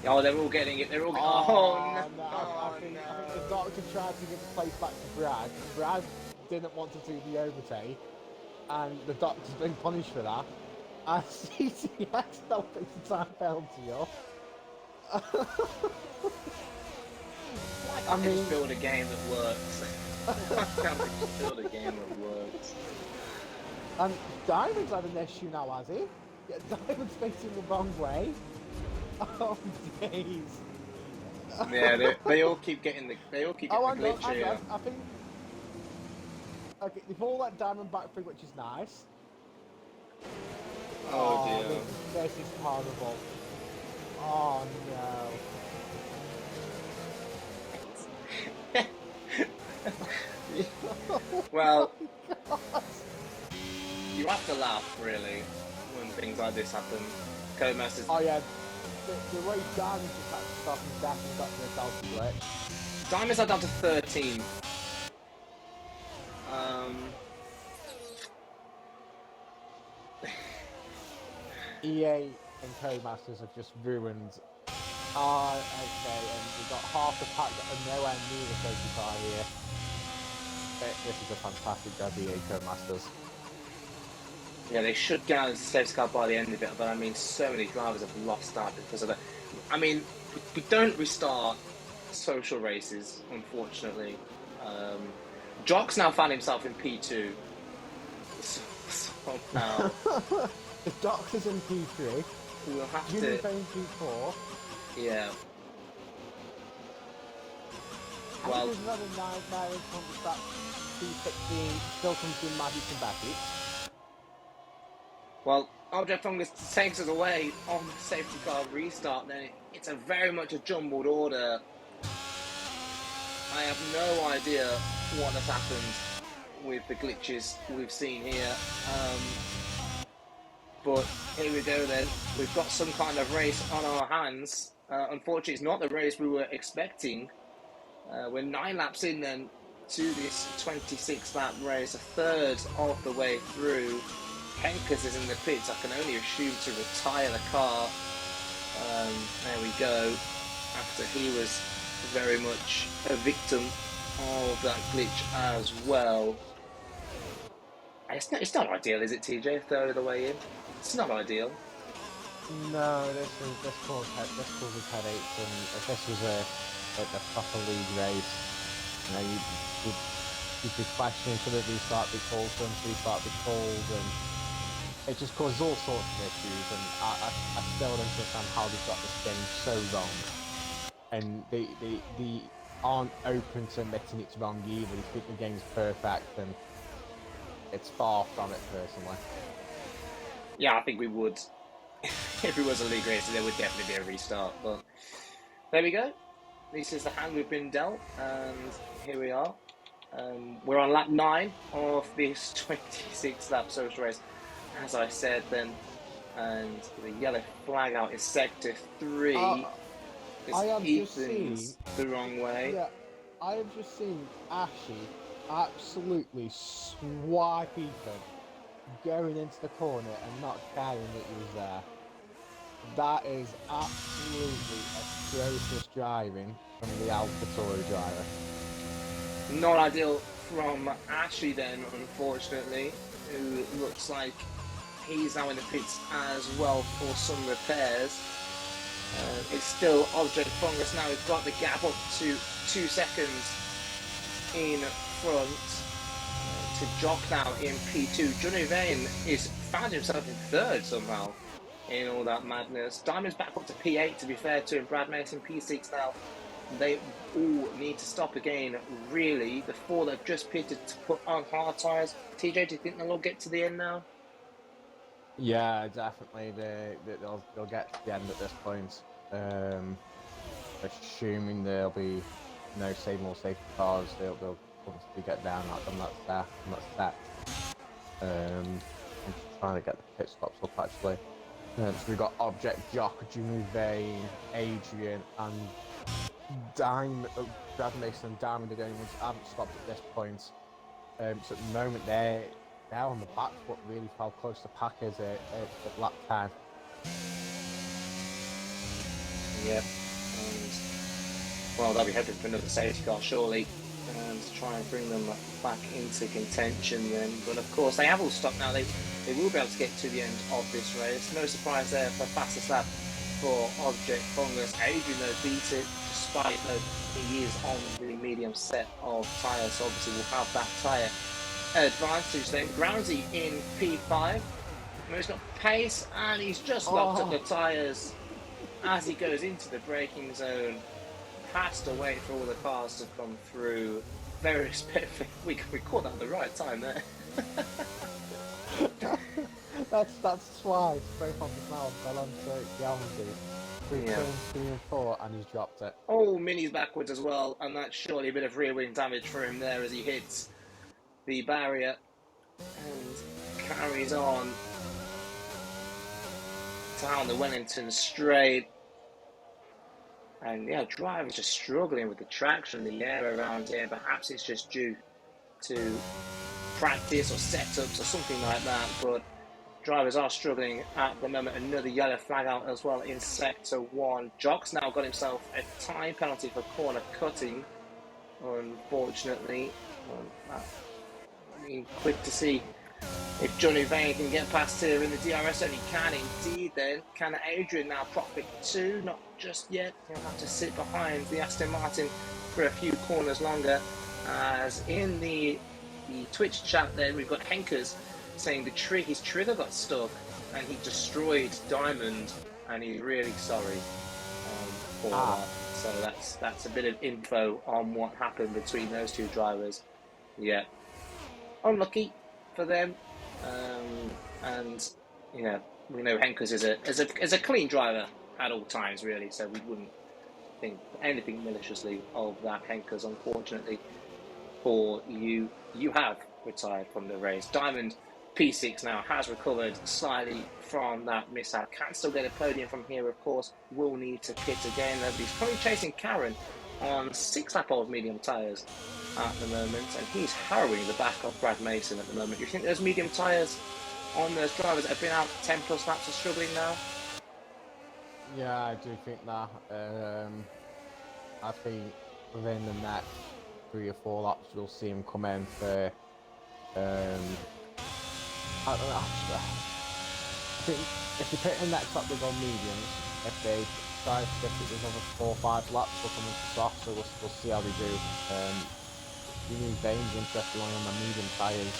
A: Oh, they're all getting it. They're all.
B: Oh no! I think the doctor tried to give the place back to Brad. Brad didn't want to do the overtake, and the doctor's been punished for that. And CTX now picks the time penalty up.
A: I mean, just build a game that works. Why can't we just build a game that works?
B: And Diamond's had an issue now, has he? Yeah, Diamond's facing the wrong way. Oh days.
A: Yeah, they all keep getting the glitch here.
B: I think. Okay, they've all let Diamond back through, which is nice.
A: Oh dear.
B: This is horrible. Oh no.
A: Well, you have to laugh, really, when things like this happen. Codemasters.
B: Oh yeah, the way Diamond just had to stop and definitely got to the Delta glitch.
A: Diamonds are down to 13.
B: EA and Codemasters have just ruined. Okay, and we've got half the pack that are nowhere near the safety car here. This is a fantastic job, EA Codemasters.
A: Yeah, they should get out of the safety car by the end of it, but I mean, so many drivers have lost that because of that. I mean, we don't restart social races, unfortunately. Jock's now found himself in P2. Somehow.
B: The Doctor's in P3.
A: We'll have
B: Jimmy
A: to.
B: in P4.
A: Yeah.
B: I
A: Well,
B: think there's another 9 there comes back P16, still comes in Magic and Becky.
A: well, Object Fungus takes us away on the safety car restart. Then it's a very much a jumbled order. I have no idea what has happened with the glitches we've seen here. But here we go then. We've got some kind of race on our hands. Unfortunately, it's not the race we were expecting. We're 9 laps in then to this 26 lap race, a third of the way through. Henkus is in the pits. I can only assume to retire the car. There we go. After he was very much a victim of that glitch as well. It's not ideal, is it, TJ? Third of the way in. It's not ideal.
B: No, this causes headaches, and if this was a proper league race, you know, you'd be questioning should it restart before restart before, and it just causes all sorts of issues. And I still don't understand how they've got this game so wrong, and they aren't open to admitting it's wrong either. They think the game's perfect, and it's far from it personally.
A: Yeah, I think we would. If it was a league race, there would definitely be a restart. But there we go. This is the hand we've been dealt, and here we are. We're on lap 9 of this 26 lap social race, as I said then. And the yellow flag out is sector 3.
B: I have
A: Ethan's
B: just seen
A: the wrong way.
B: Yeah, I have just seen Ashy absolutely swipe Ethan going into the corner and not caring that he was there. That is absolutely atrocious driving from the AlphaTauri driver.
A: Not ideal from Ashley then, unfortunately, who looks like he's now in the pits as well for some repairs. It's still Object Fungus now. We've got the gap up to 2 seconds in front to Jock now in P2. Johnny Vane is found himself in 3rd somehow in all that madness. Diamond's back up to P8, to be fair to him. Brad Mason P6 now. they all need to stop again, really. The four that have just pitted to put on hard tyres. TJ, do you think they'll all get to the end now?
B: Yeah, definitely. They'll get to the end at this point. Assuming there'll be no more safety cars, they'll obviously get down on that set. I'm just trying to get the pit stops up actually. So we've got Object, Jock, Jimmy Vane, Adrian, and Brad Mason and Diamond are the only ones that haven't stopped at this point. So at the moment they're on the back foot, really how close the pack is at lap 10.
A: Yep. And, well, they'll be hoping for another safety car, surely, to try and bring them back into contention then. But of course, they have all stopped now. They will be able to get to the end of this race. No surprise there for fastest lap for Object Fungus. Adrian, though, beat it despite he is on the medium set of tyres. So obviously, we'll have that tyre advantage then. Groundsy in P5. He's got pace and he's just locked up the tyres as he goes into the braking zone. Has to wait for all the cars to come through. Very respectful. We caught that at the right time there.
B: that's twice, both on the ground, fell onto Galvin. Turns 3 and 4, and he's dropped it.
A: Oh, Mini's backwards as well, and that's surely a bit of rear wing damage for him there as he hits the barrier and carries on down the Wellington straight. And yeah, drivers just struggling with the traction, the air around here. Perhaps it's just due to practice or setups or something like that. But drivers are struggling at the moment. Another yellow flag out as well in sector 1. Jock's now got himself a time penalty for corner cutting, unfortunately. Quick to see if Johnny Vane can get past here in the DRS, and he can indeed then. Can Adrian now profit too? Not just yet. He'll have to sit behind the Aston Martin for a few corners longer. As in the Twitch chat there, we've got Henkers saying his trigger got stuck and he destroyed Diamond, and he's really sorry for that. So that's a bit of info on what happened between those two drivers. Yeah. Unlucky for them, and you know, we know Henkers is a clean driver at all times, really. So we wouldn't think anything maliciously of that. Henkers, unfortunately for you, you have retired from the race. Diamond P6 now has recovered slightly from that mishap. Can still get a podium from here, of course. Will need to pit again. He's currently chasing Karen on 6 lap old medium tyres at the moment, and he's harrowing the back of Brad Mason at the moment. Do you think those medium tyres on those drivers that have been out 10 plus laps are struggling now?
B: Yeah, I do think that. I think within the next 3 or 4 laps we'll see him come in for I don't know. I think if they pit in next lap they go mediums. If they try to stick it with another 4 or 5 laps they'll come into soft, so we'll see how they do. Jimmy Vane's interested on the medium tyres,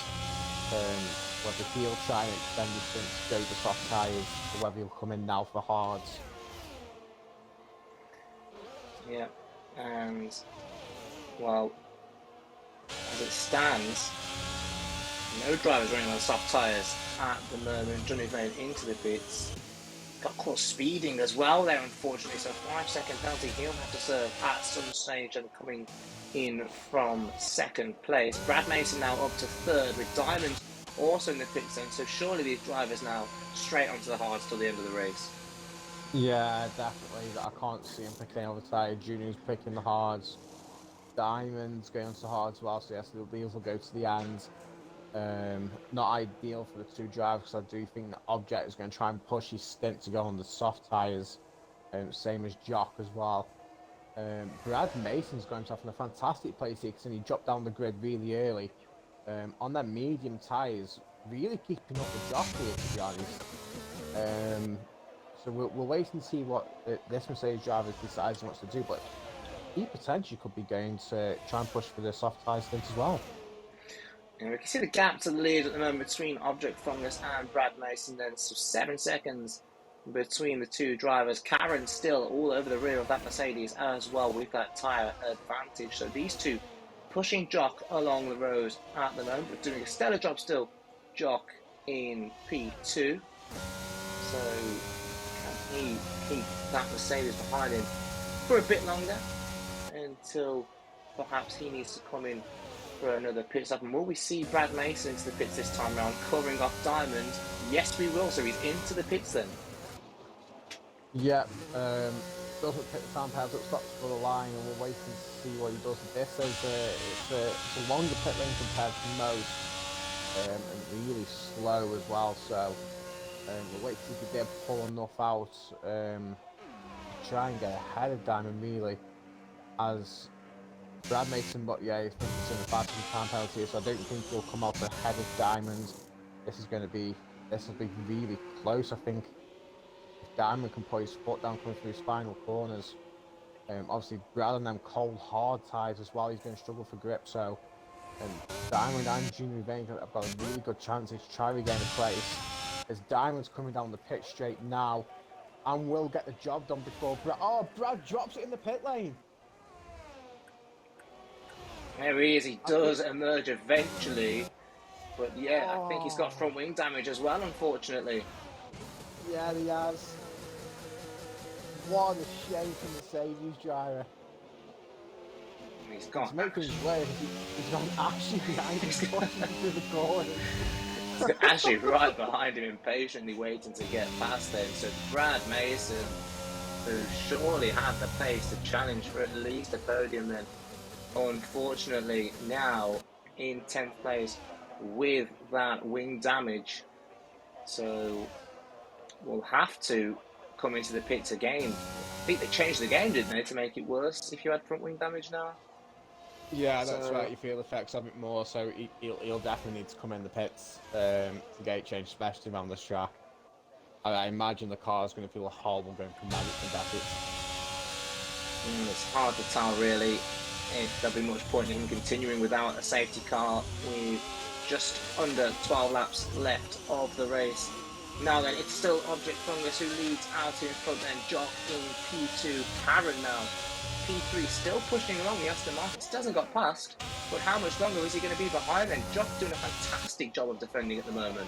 B: whether he'll try and extend distance, go to soft tyres, or whether he'll come in now for hards.
A: Yeah, and well, as it stands, no drivers running on soft tyres at the moment. Johnny Vane into the pits. Got caught speeding as well there, unfortunately, so 5-second penalty he'll have to serve at some stage, and coming in from 2nd place. Brad Mason now up to 3rd with Diamond also in the pit zone, so surely these drivers now straight onto the hards till the end of the race.
B: Yeah, definitely. I can't see him picking over tyre. Junior's picking the hards. Diamond's going on to hards as well, so yes, these will go to the end. Not ideal for the 2 drivers, because I do think that Object is going to try and push his stint to go on the soft tyres, same as Jock as well. Brad Mason's going to have a fantastic place here, because he dropped down the grid really early. On their medium tyres, really keeping up with Jock here, to be honest. So we'll wait and see what this Mercedes driver decides he wants to do, but he potentially could be going to try and push for the soft tyre stint as well.
A: And we can see the gap to the lead at the moment between Object Fungus and Brad Mason then, so 7 seconds between the two drivers. Karen still all over the rear of that Mercedes as well with that tyre advantage. So these two pushing Jock along the road at the moment, but doing a stellar job still. Jock in P2. So can he keep that Mercedes behind him for a bit longer until perhaps he needs to come in for another pit stop? And will we see Brad Mason into the pits this time round, covering off Diamond? Yes, we will. So he's into the pits then.
B: Yeah, doesn't pick the time pads up, stops for the line, and we're waiting to see what he does with this. It's a longer pit lane compared to most, and really slow as well. So we'll wait to see if he can pull enough out to try and get ahead of Diamond really. As Brad Mason, but yeah, I think he's in a bad time penalty, so I don't think he'll come out ahead of Diamond. This will be really close. I think if Diamond can put his foot down coming through his final corners, obviously rather than them cold hard tyres as well, he's going to struggle for grip. So Diamond and Junior Vane have got a really good chance to try to regain a place. As Diamond's coming down the pit straight now, and will get the job done before Brad drops it in the pit lane.
A: There he is. He does emerge eventually. But yeah, I think he's got front wing damage as well, unfortunately.
B: Yeah, he has. What a shame for Mercedes driver.
A: He's got
B: to make things worse, he's got Ashley behind him pushing through the corner.
A: He's got Ashley right behind him, impatiently waiting to get past him. So Brad Mason, who surely had the pace to challenge for at least a podium then, unfortunately now in 10th place with that wing damage. So we'll have to come into the pits again. I think they changed the game, didn't they, to make it worse if you had front wing damage now?
B: Yeah, that's right. You feel the effects of it more, so he'll definitely need to come in the pits to get it changed, especially around this track. I imagine the car is going to feel horrible going from Magic to Beckett.
A: It's hard to tell, really, if there'll be much point in him continuing without a safety car with just under 12 laps left of the race. Now then, it's still Object Fungus who leads out in front, then Jock in P2, Karen now. P3 still pushing along the Aston Martin, still hasn't got past, but how much longer is he going to be behind then? Jock doing a fantastic job of defending at the moment.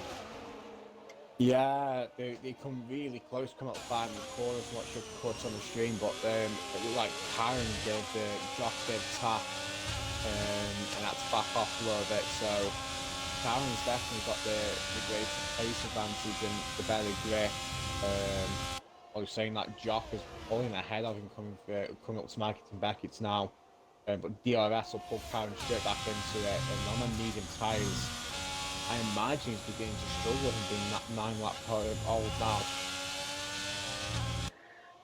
B: Yeah, they come really close, come up 5 in the corners, not sure cuts on the stream, but it looked like Karen gave Jock a bit of tap and had to back off a little bit, so Karen's definitely got the greater pace advantage and the better grip. I was saying that Jock is pulling ahead of him coming up to Beckett's now, but DRS will pull Karen straight back into it, and on the medium tyres, I imagine he's beginning to struggle with him being that 9-lap old now.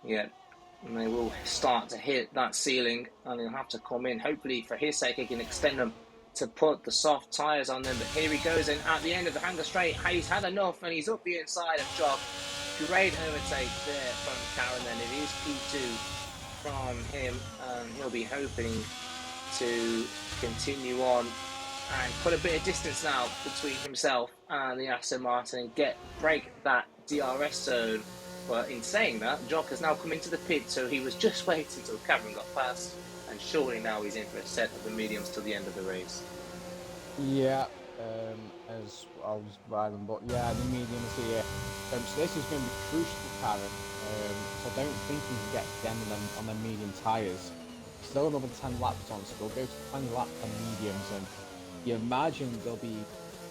A: Yeah, and they will start to hit that ceiling, and he'll have to come in. Hopefully, for his sake, he can extend them to put the soft tyres on them. But here he goes in at the end of the Hanger Straight. He's had enough, and he's up the inside of Jock. Great overtake there from Karen, then it is P2 from him, and he'll be hoping to continue on and put a bit of distance now between himself and the Aston Martin and break that DRS zone. But in saying that, Jock has now come into the pit, so he was just waiting until Cameron got past, and surely now he's in for a set of the mediums till the end of the race.
B: Yeah, as I was riding, but yeah, the mediums here. So this is going to be crucial to Karen. So I don't think he can get them on the medium tyres. Still another 10 laps on, so they'll go to 20 laps on mediums, and you imagine they'll be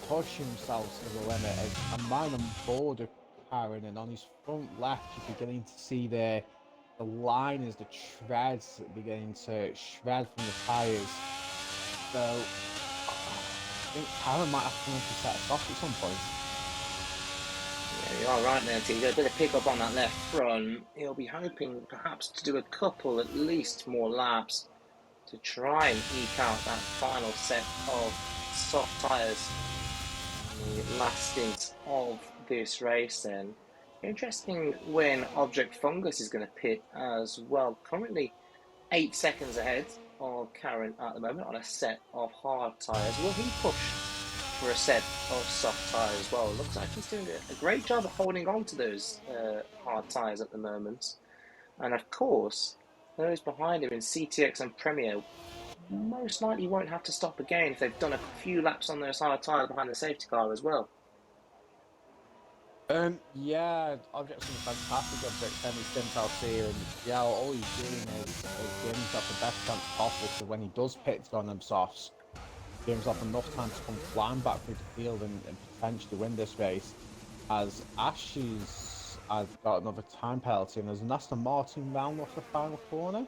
B: pushing themselves to the limit. As a man on board of Karen, and on his front left, you're beginning to see the line as the treads beginning to shred from the tyres. So I think Karen might have to come in to set us off at some point.
A: Yeah, you are right there, T. A bit of pick up on that left front. He'll be hoping perhaps to do a couple, at least, more laps to try and eke out that final set of soft tyres in the last stint of this race then. Interesting when Object Fungus is going to pit as well. Currently 8 seconds ahead of Karen at the moment on a set of hard tyres. Will he push for a set of soft tyres as well. Looks like he's doing a great job of holding on to those hard tyres at the moment. And of course, those behind him in CTX and Premier most likely won't have to stop again if they've done a few laps on those hard tyres behind the safety car as well.
B: Yeah, Object's been fantastic. Object any stints out here, and yeah, all he's doing is giving himself the best chance possible. So when he does pit on them softs, give himself enough time to come flying back through the field and potentially win this race. As Ashes has got another time penalty, and there's an Aston Martin round off the final corner.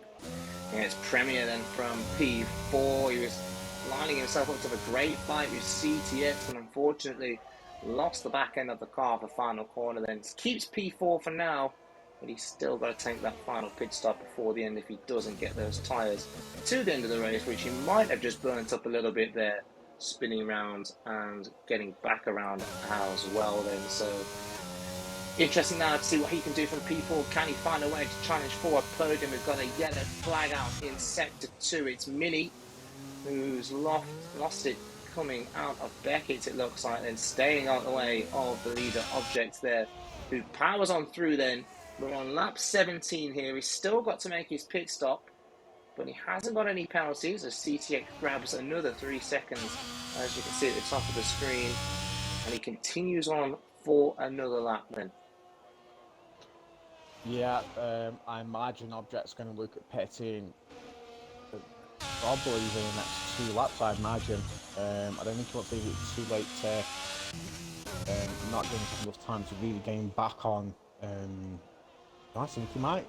A: Yeah, it's Premier then from P4. He was lining himself up to a great fight with CTX, and unfortunately lost the back end of the car for final corner. Then keeps P4 for now, but he's still got to take that final pit stop before the end if he doesn't get those tyres to the end of the race, which he might have just burnt up a little bit there, spinning around and getting back around as well then. So interesting now to see what he can do from P4. Can he find a way to challenge for a podium? We've got a yellow flag out in sector 2. It's Mini who's lost it coming out of Beckett, it looks like, then staying out of the way of the leader Object there, who powers on through then. We're on lap 17 here. He's still got to make his pit stop, but he hasn't got any penalties as CTX grabs another 3 seconds, as you can see at the top of the screen, and he continues on for another lap then.
B: Yeah, I imagine Object's going to look at pitting probably in the next 2 laps, I imagine. I don't think he wants to leave it too late to not giving him enough time to really gain back on. I think he might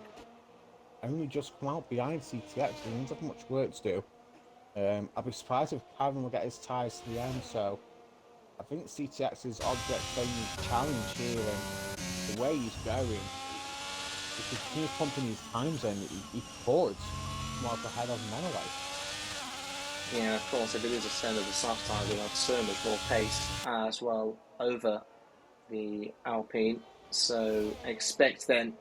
B: only just come out behind CTX, so he doesn't have much work to do. I'd be surprised if Kevin will get his tyres to the end, so I think CTX's Object's only challenge here, and the way he's going, if he continues pumping his times in, he could come out ahead of him anyway.
A: Yeah, of course, if it is a send of the soft tyres, we'll have so much more pace as well over the Alpine. So expect then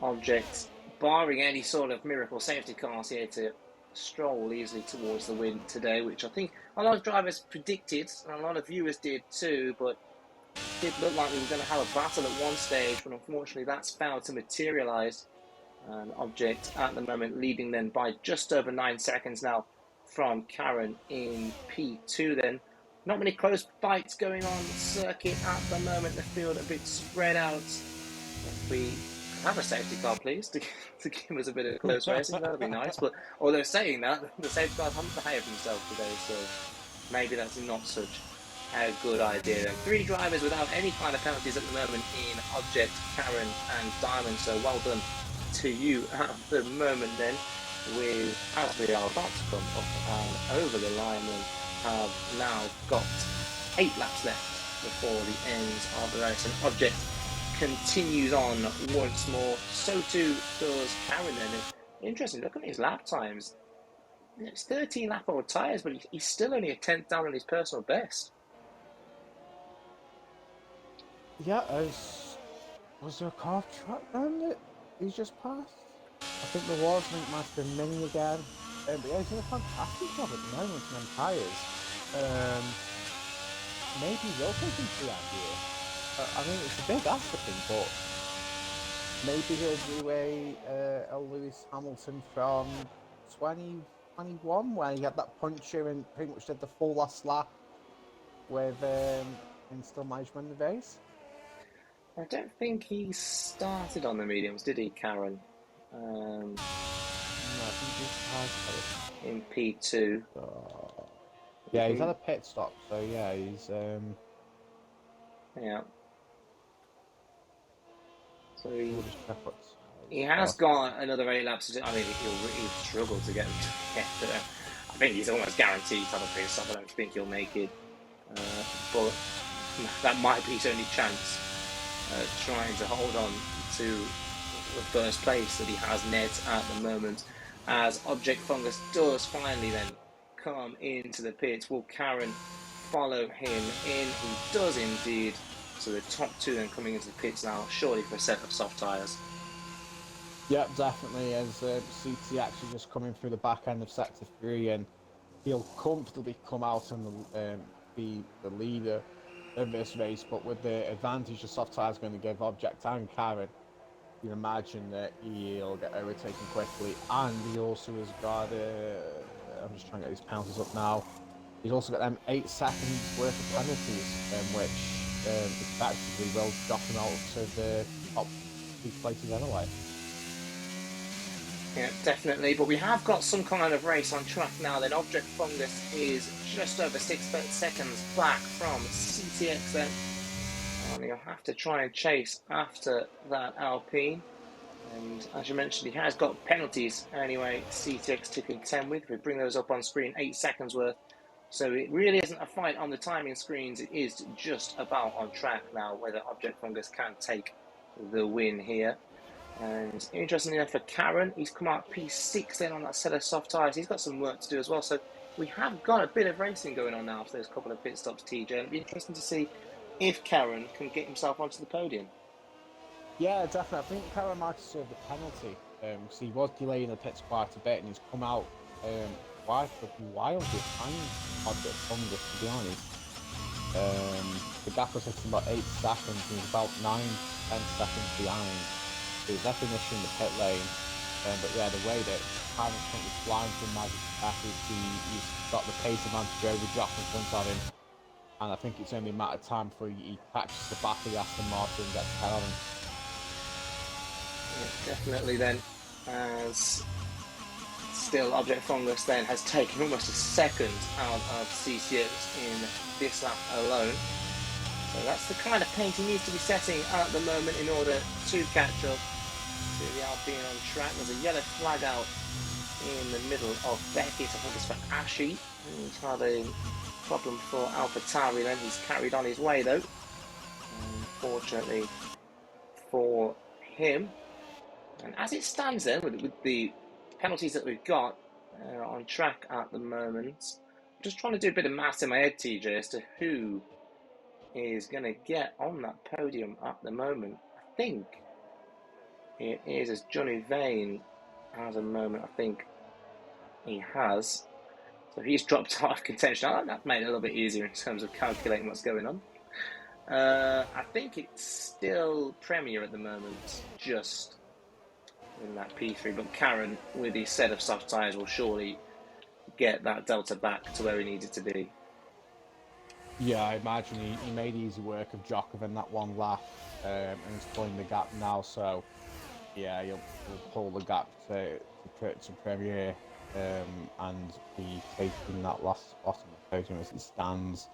A: Object, barring any sort of miracle safety cars here, to stroll easily towards the win today, which I think a lot of drivers predicted, and a lot of viewers did too, but it did look like we were going to have a battle at one stage, but unfortunately that's failed to materialise. And Object at the moment leading then by just over 9 seconds now from Karen in P2 then. Not many close fights going on circuit at the moment. The field a bit spread out. If we have a safety car, please, to give us a bit of close racing, that would be nice. But although saying that, the safety cars haven't behaved themselves today, so maybe that's not such a good idea. And 3 drivers without any kind of penalties at the moment in Object, Karen and Diamond, so well done to you at the moment then, with as we are about to come up and over the line and have now got 8 laps left before the end of the race, and Object continues on once more. So too does Karen then. Interesting, look at his lap times. It's 13 lap old tyres, but he's still only a 10th down on his personal best.
B: Yeah, was there a car track then that he's just passed? I think there was. I think it might have been Mini again. But yeah, he's doing a fantastic job at the moment on them tyres. Maybe he'll take him to the end here. I mean, it's a big ask for him, but maybe he'll do a Lewis Hamilton from 2021, where he had that puncture and pretty much did the full last lap with and still managed to win the race.
A: I don't think he started on the mediums, did he, Karen?
B: No, I think
A: in P2.
B: Yeah, he's had a pit stop, so yeah, he's
A: yeah. So he
B: has
A: has got another 8 laps. I mean, he'll struggle to get there. I think he's almost guaranteed to have a pit stop. I don't think he'll make it, but that might be his only chance, trying to hold on to the first place that he has net at the moment, as Object Fungus does finally then come into the pits. Will Karen follow him in? He does indeed. So the top 2 then coming into the pits now, surely for a set of soft tyres.
B: Yeah, definitely, as CT actually just coming through the back end of sector 3, and he'll comfortably come out on the be the leader of this race, but with the advantage the soft tyre is going to give Object and Karen, you can imagine that he'll get overtaken quickly, and he also has got I'm just trying to get these penalties up now. He's also got them 8 seconds worth of penalties, which effectively will drop him out to the top 2 places anyway.
A: Yeah, definitely. But we have got some kind of race on track now. Then Object Fungus is just over 6 seconds back from CTX then. And he'll have to try and chase after that Alpine. And as you mentioned, he has got penalties anyway, CTX to contend with. We bring those up on screen, 8 seconds worth. So it really isn't a fight on the timing screens. It is just about on track now whether Object Fungus can take the win here. And interestingly enough for Karen, he's come out P6 then on that set of soft tyres. He's got some work to do as well. So we have got a bit of racing going on now for those couple of pit stops, TJ. And it'll be interesting to see if Karen can get himself onto the podium.
B: Yeah, definitely. I think Karen might have served the penalty because he was delaying the pits quite a bit, and he's come out quite a while behind Object Fungus, to be honest. The gap was at about 8 seconds, and he's about 9-10 seconds behind. So he's definitely missing the pit lane. But yeah, the way that Karen's currently flying from Magic back is he's got the pace advantage over Jock in front of him. And I think it's only a matter of time before he catches the back of the Aston Martin and gets ahead of him.
A: Yeah, definitely then, as still Object Fungus then has taken almost a second out of CCX in this lap alone. So that's the kind of pace he needs to be setting at the moment in order to catch up to the Alpine on track. There's a yellow flag out in the middle of Beckett. I think it's for Ashy. He's had a problem for AlphaTauri then. He's carried on his way though. Unfortunately for him. And as it stands then, with the penalties that we've got on track at the moment, I'm just trying to do a bit of maths in my head, TJ, as to who is going to get on that podium at the moment. I think it is as Johnny Vane has a moment. I think he has. So he's dropped out of contention. That made it a little bit easier in terms of calculating what's going on. I think it's still Premier at the moment, just in that P3, but Karen, with his set of soft tyres, will surely get that delta back to where he needed to be.
B: Yeah, I imagine he made easy work of Jockov in that one lap, and he's pulling the gap now, so yeah, he'll pull the gap to Premier, and be taking that last spot on the podium as it stands.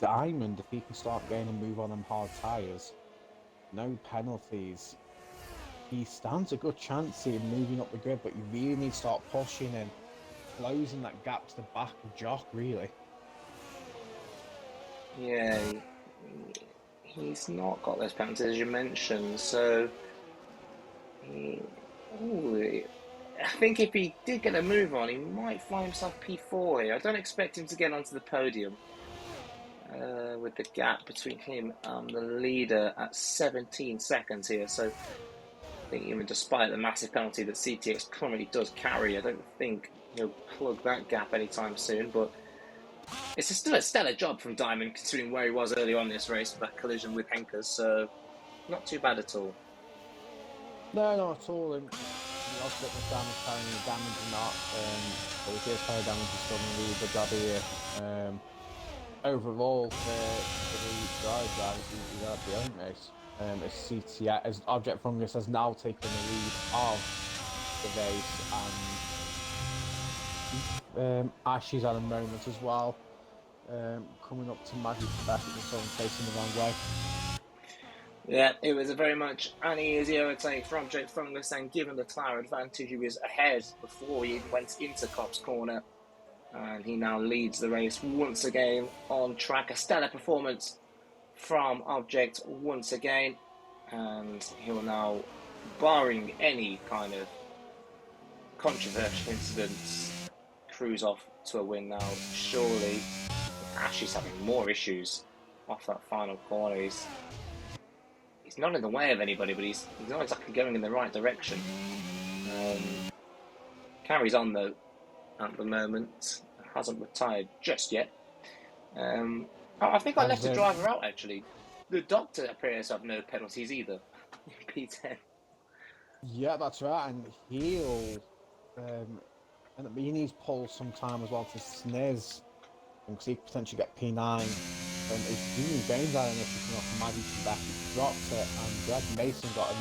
B: Diamond, if he can start getting a move on them hard tyres, no penalties, he stands a good chance in moving up the grid, but you really need to start pushing and closing that gap to the back of Jock, really.
A: Yeah, he's not got those penalties, as you mentioned, so I think if he did get a move on, he might find himself P4 here. I don't expect him to get onto the podium with the gap between him and the leader at 17 seconds here, so I think even despite the massive penalty that CTX currently does carry, I don't think he'll plug that gap anytime soon, but it's still a stellar job from Diamond considering where he was early on in this race with that collision with Henkers, so not too bad at all.
B: No, not at all. And the odds that Diamond carrying the damage or not, but if he is carrying damage, he's still doing a really good job here. Overall, for the drive, he's had the own race. As CTX, as Object Fungus has now taken the lead of the race, and Ashley's had a moment as well, coming up to Maggie Beckett and someone facing the wrong way.
A: Yeah, it was a very much an easy overtake for Object Fungus, and given the tyre advantage, he was ahead before he went into Cops Corner, and he now leads the race once again on track. A stellar performance from Object once again, and he will now, barring any kind of controversial incidents, cruise off to a win now. Surely Ashley's having more issues off that final corner. He's not in the way of anybody, but he's not exactly going in the right direction. Carries on though at the moment, hasn't retired just yet. I think I left
B: As
A: the driver out actually. The doctor appears to have no penalties either in P10.
B: yeah, that's right, and he'll end up being his pole sometime as well to Sniz, because he could potentially get P9. His junior games out in this coming off Magic and Becky dropped it, and Greg Mason got an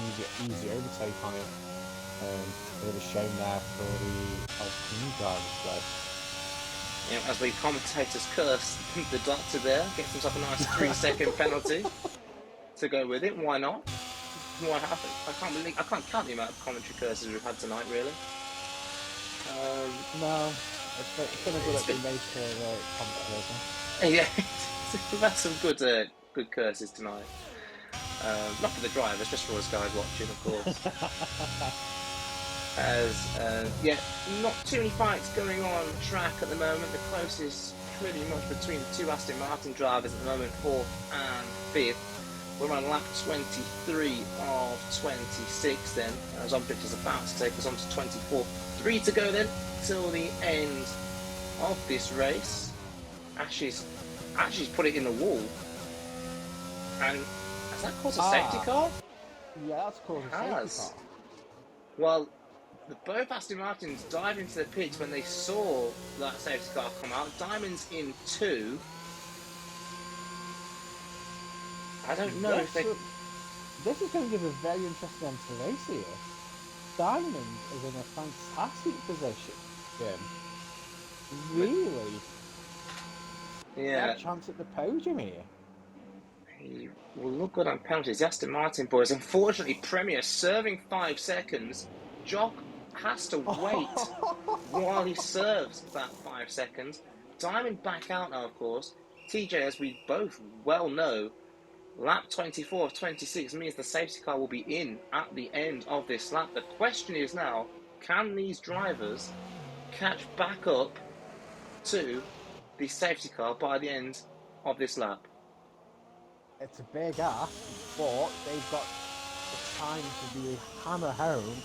B: easy overtake on him. Bit of a shame there for the Alpine drivers though.
A: As we commentators curse the doctor there, gets himself a nice 3-second penalty to go with it. Why not? What happened? I can't count the amount of commentary curses we've had tonight, really.
B: No, it's been a good race for commentators.
A: Yeah, we've had some good curses tonight. Not for the drivers, just for us guys watching, of course. Not too many fights going on track at the moment. The closest pretty much between the two Aston Martin drivers at the moment, 4th and 5th. We're on lap 23 of 26 then, as Object is about to take us on to 24. 3 to go then, till the end of this race. Ashley's put it in the wall. And has that caused a safety car?
B: Yeah, that's caused a safety car.
A: Well, both Aston Martins dived into the pits when they saw that safety car come out. Diamond's in 2. I don't know if they...
B: This is going to give a very interesting end to the race here. Diamond is in a fantastic position, Jim. Really?
A: Yeah.
B: A chance at the podium here.
A: He will look good on penalties. The Aston Martin boys. Unfortunately, Premier serving 5 seconds. Jock has to wait while he serves that 5 seconds. Diamond back out now, of course. TJ, as we both well know, lap 24 of 26 means the safety car will be in at the end of this lap. The question is now, can these drivers catch back up to the safety car by the end of this lap?
B: It's a big ask, but they've got the time to really hammer home,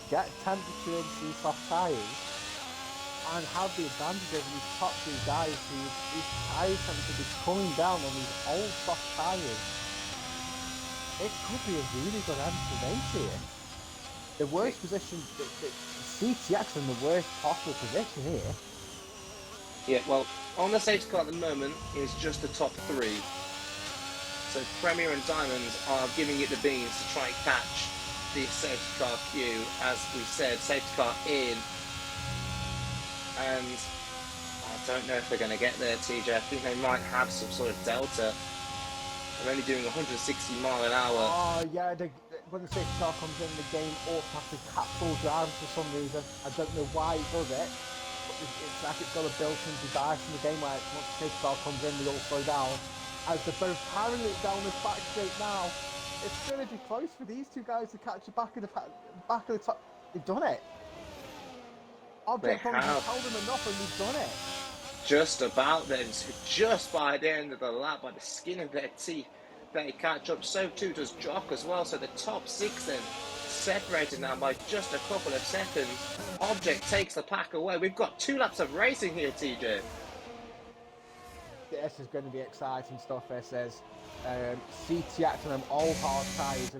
B: get temperature into these soft tyres, and have the advantage over these top 3 guys whose tyres tend to be coming down on these old soft tyres. It could be a really good end to the race here. The worst position, the CTX in the worst possible position here.
A: Yeah, well, on the safety car at the moment is just the top 3. So Premier and Diamonds are giving it the beans to try and catch the safety car queue. As we said, safety car in. And I don't know if they're going to get there, TJ. I think they might have some sort of delta. They're only doing 160 mile an hour.
B: Oh, yeah, when the safety car comes in, the game automatically capsules drivers for some reason. I don't know why it does it, but it's like it's got a built-in device in the game where once the safety car comes in, they all slow down. As they're both carrying it down this back straight now, it's going to be close for these 2 guys to catch the back of the top. They've done it. Object probably held them enough and they've done it.
A: Just about then, so just by the end of the lap, by the skin of their teeth, they catch up. So too does Jock as well. So the top 6 then separated now by just a couple of seconds. Object takes the pack away. We've got 2 laps of racing here, TJ.
B: This is going to be exciting stuff, this is. CTX and them old hard tyres,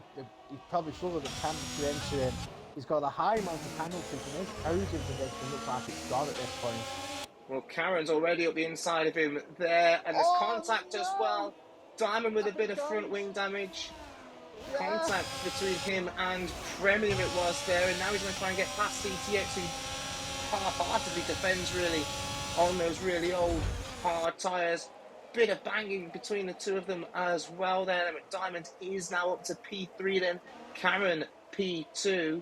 B: he's probably struggled the temperature into him. He's got a high amount of penalties and his podium position looks like it's gone at this point.
A: Well, Karen's already up the inside of him there, and there's contact as well. Diamond with a bit of front wing damage. Yeah. Contact between him and Premier it was there, and now he's going to try and get past CTX, who half-heartedly defends really on those really old hard tyres. Bit of banging between the 2 of them as well there. Diamond is now up to P3 then. Karen P2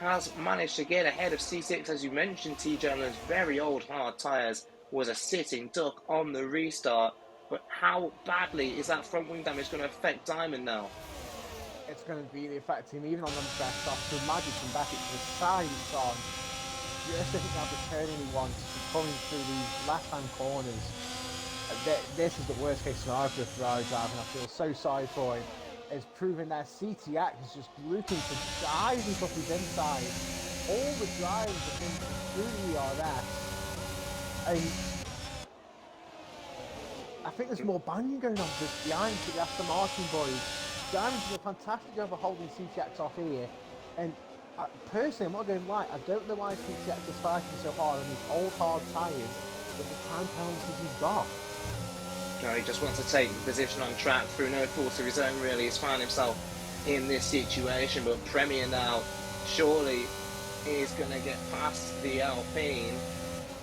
A: has managed to get ahead of C6, as you mentioned, TJ, on those very old hard tyres. Was a sitting duck on the restart. But how badly is that front wing damage going to affect Diamond now?
B: It's going to really affect him, even on the best off. So Magic and Beckett to the sides on. Just doesn't have the turning he wants, coming through these left-hand corners. This is the worst case scenario for the Ferrari driver, and I feel so sorry for him. It's proving that CTX is just looking to dive into his inside. All the drivers have been through the DRS. And think there's more banging going on just behind the Aston Martin boys. Diamond's done a fantastic job of holding CTX off here, and personally, I'm not going to lie, I don't know why CTX is fighting so hard on these old hard tyres with the time penalties he's got.
A: No, he just wants to take the position on track through no fault of his own, really. He's found himself in this situation, but Premier now surely is going to get past the Alpine.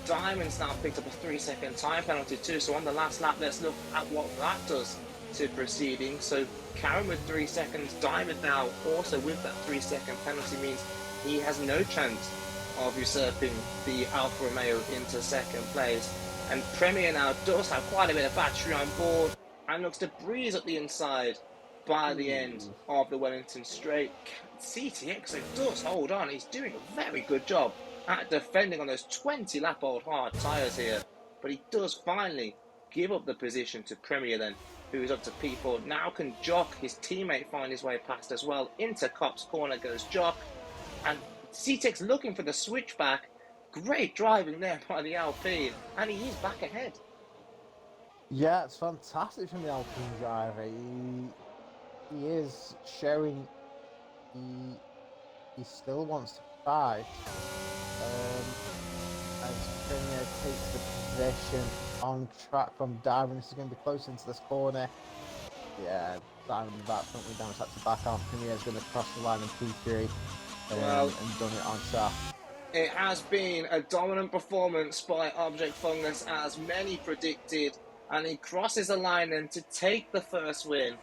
A: Diamond's now picked up a 3-second time penalty too, so on the last lap, let's look at what that does to proceeding. So Karen with 3 seconds, Diamond now also with that 3-second penalty means he has no chance of usurping the Alfa Romeo into second place. And Premier now does have quite a bit of battery on board and looks to breeze up the inside by the end of the Wellington Straight. CTX does hold on. He's doing a very good job at defending on those 20-lap-old hard tyres here. But he does finally give up the position to Premier then, who is up to P4. Now can Jock, his teammate, find his way past as well. Into Cop's corner goes Jock. And CTX looking for the switchback. Great driving there by the Alpine. And he is back ahead.
B: Yeah, it's fantastic from the Alpine driver. He is showing he still wants to fight. As Premier takes the position on track from Diamond. This is going to be close into this corner. Yeah, Diamond back front with Diamond's had to back off. Premier is going to cross the line in P3 and done it on track.
A: It has been a dominant performance by Object Fungus, as many predicted, and he crosses the line then to take the first win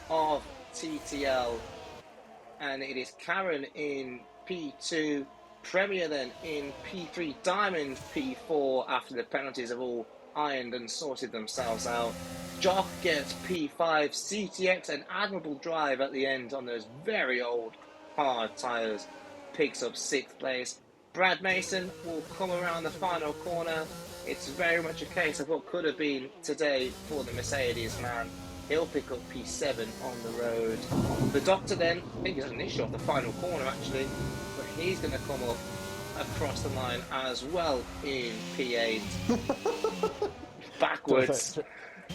A: of TTL. And it is Karen in P2, Premier then in P3, Diamond P4 after the penalties have all ironed and sorted themselves out. Jock gets P5, CTX, an admirable drive at the end on those very old hard tyres, picks up 6th place. Brad Mason will come around the final corner. It's very much a case of what could have been today for the Mercedes man. He'll pick up P7 on the road. The Doctor then, I think he's an issue off the final corner actually, but he's going to come up across the line as well in P8. Backwards.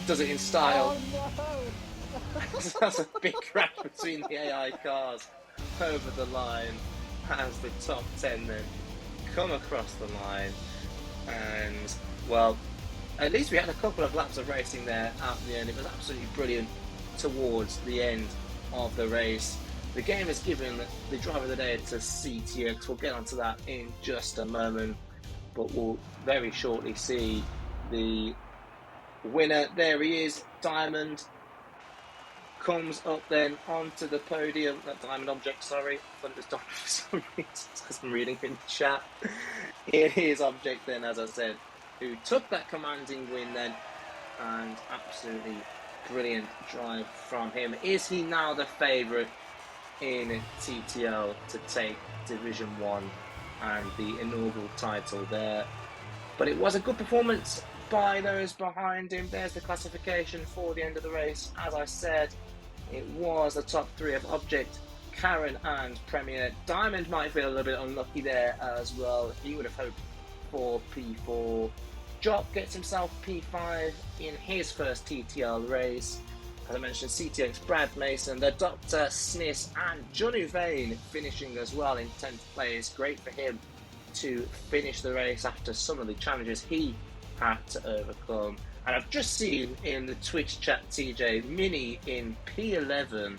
A: Does it in style.
B: Oh, no.
A: That's a big crash between the AI cars over the line as the top 10 then come across the line. And, well, at least we had a couple of laps of racing there at the end. It was absolutely brilliant towards the end of the race. The game has given the driver of the day to CTX. We'll get onto that in just a moment, but we'll very shortly see the winner. There he is, Diamond. Comes up then onto the podium. That Diamond Object, sorry. I thought it was Diamond for some reason, because I'm reading in the chat. It is Object then, as I said, who took that commanding win then, and absolutely brilliant drive from him. Is he now the favourite in TTL to take Division 1 and the inaugural title there? But it was a good performance by those behind him. There's the classification for the end of the race. As I said, it was the top 3 of Object, Karen and Premier. Diamond might feel a little bit unlucky there as well. He would have hoped for P4. Jock gets himself P5 in his first TTL race. As I mentioned, CTX, Brad Mason, the Doctor, Snis and Johnny Vane finishing as well in 10th place. Great for him to finish the race after some of the challenges he had to overcome. And I've just seen in the Twitch chat, TJ, Mini in P11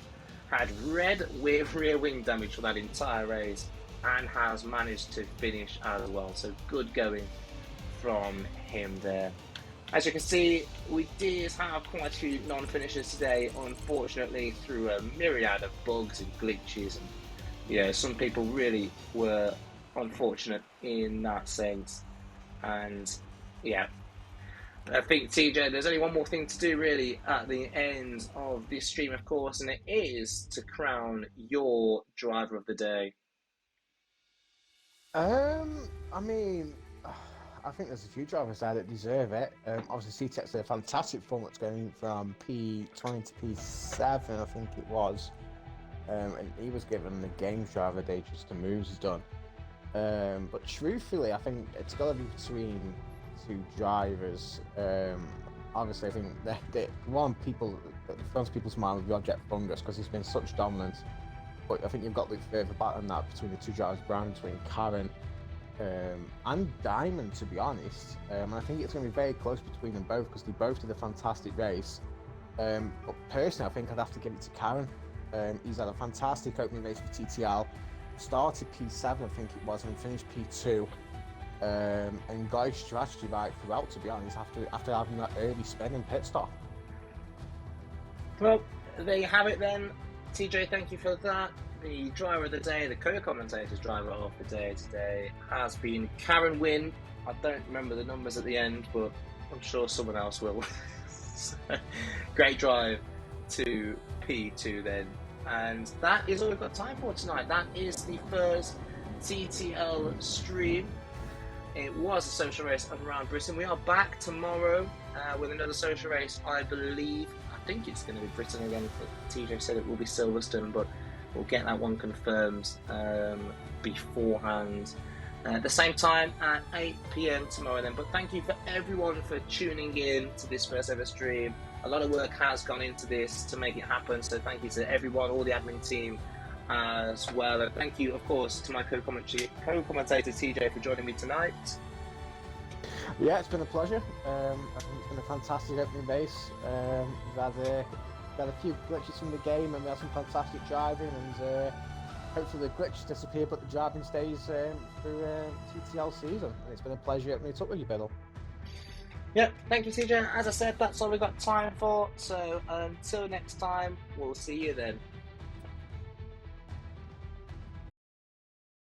A: had red rear wing damage for that entire race and has managed to finish as well. So good going from him there. As you can see, we did have quite a few non-finishers today, unfortunately, through a myriad of bugs and glitches. And yeah, some people really were unfortunate in that sense. And yeah, I think, TJ, there's only one more thing to do really at the end of this stream, of course, and it is to crown your driver of the day.
B: I mean, I think there's a few drivers there that deserve it. Obviously, CTX did a fantastic performance going from P20 to P7, I think it was. And he was given the games driver day just the moves he's done. But truthfully, I think it's got to be between two drivers. obviously I think the one people front people's mind with the object Fungus because he's been such dominant. But I think you've got to look further back than that between the two drivers, Brown, between Karen and Diamond, to be honest. And I think it's going to be very close between them both because they both did a fantastic race. But personally, I think I'd have to give it to Karen. He's had a fantastic opening race for TTL. Started P7, I think it was, and finished P2. And got his strategy right throughout, to be honest, after having that early spin and pit stop.
A: Well, there you have it then. TJ, thank you for that. The driver of the day, the co-commentator's driver of the day today has been Karen Wynn. I don't remember the numbers at the end, but I'm sure someone else will. Great drive to P2 then. And that is all we've got time for tonight. That is the first TTL stream. It was a social race around Britain. We are back tomorrow with another social race, I believe. I think it's going to be Britain again. TJ said it will be Silverstone, but we'll get that one confirmed beforehand. At the same time at 8 p.m. tomorrow then. But thank you for everyone for tuning in to this first ever stream. A lot of work has gone into this to make it happen. So thank you to everyone, all the admin team as well. And thank you, of course, to my co-commentator TJ for joining me tonight.
B: Yeah, it's been a pleasure. I think it's been a fantastic opening race. We've had a few glitches from the game, and we had some fantastic driving, and hopefully the glitches disappear, but the driving stays through TTL season. And it's been a pleasure opening it up with you, Biddle.
A: Yeah, thank you, TJ. As I said, that's all we've got time for. So until next time, we'll see you then.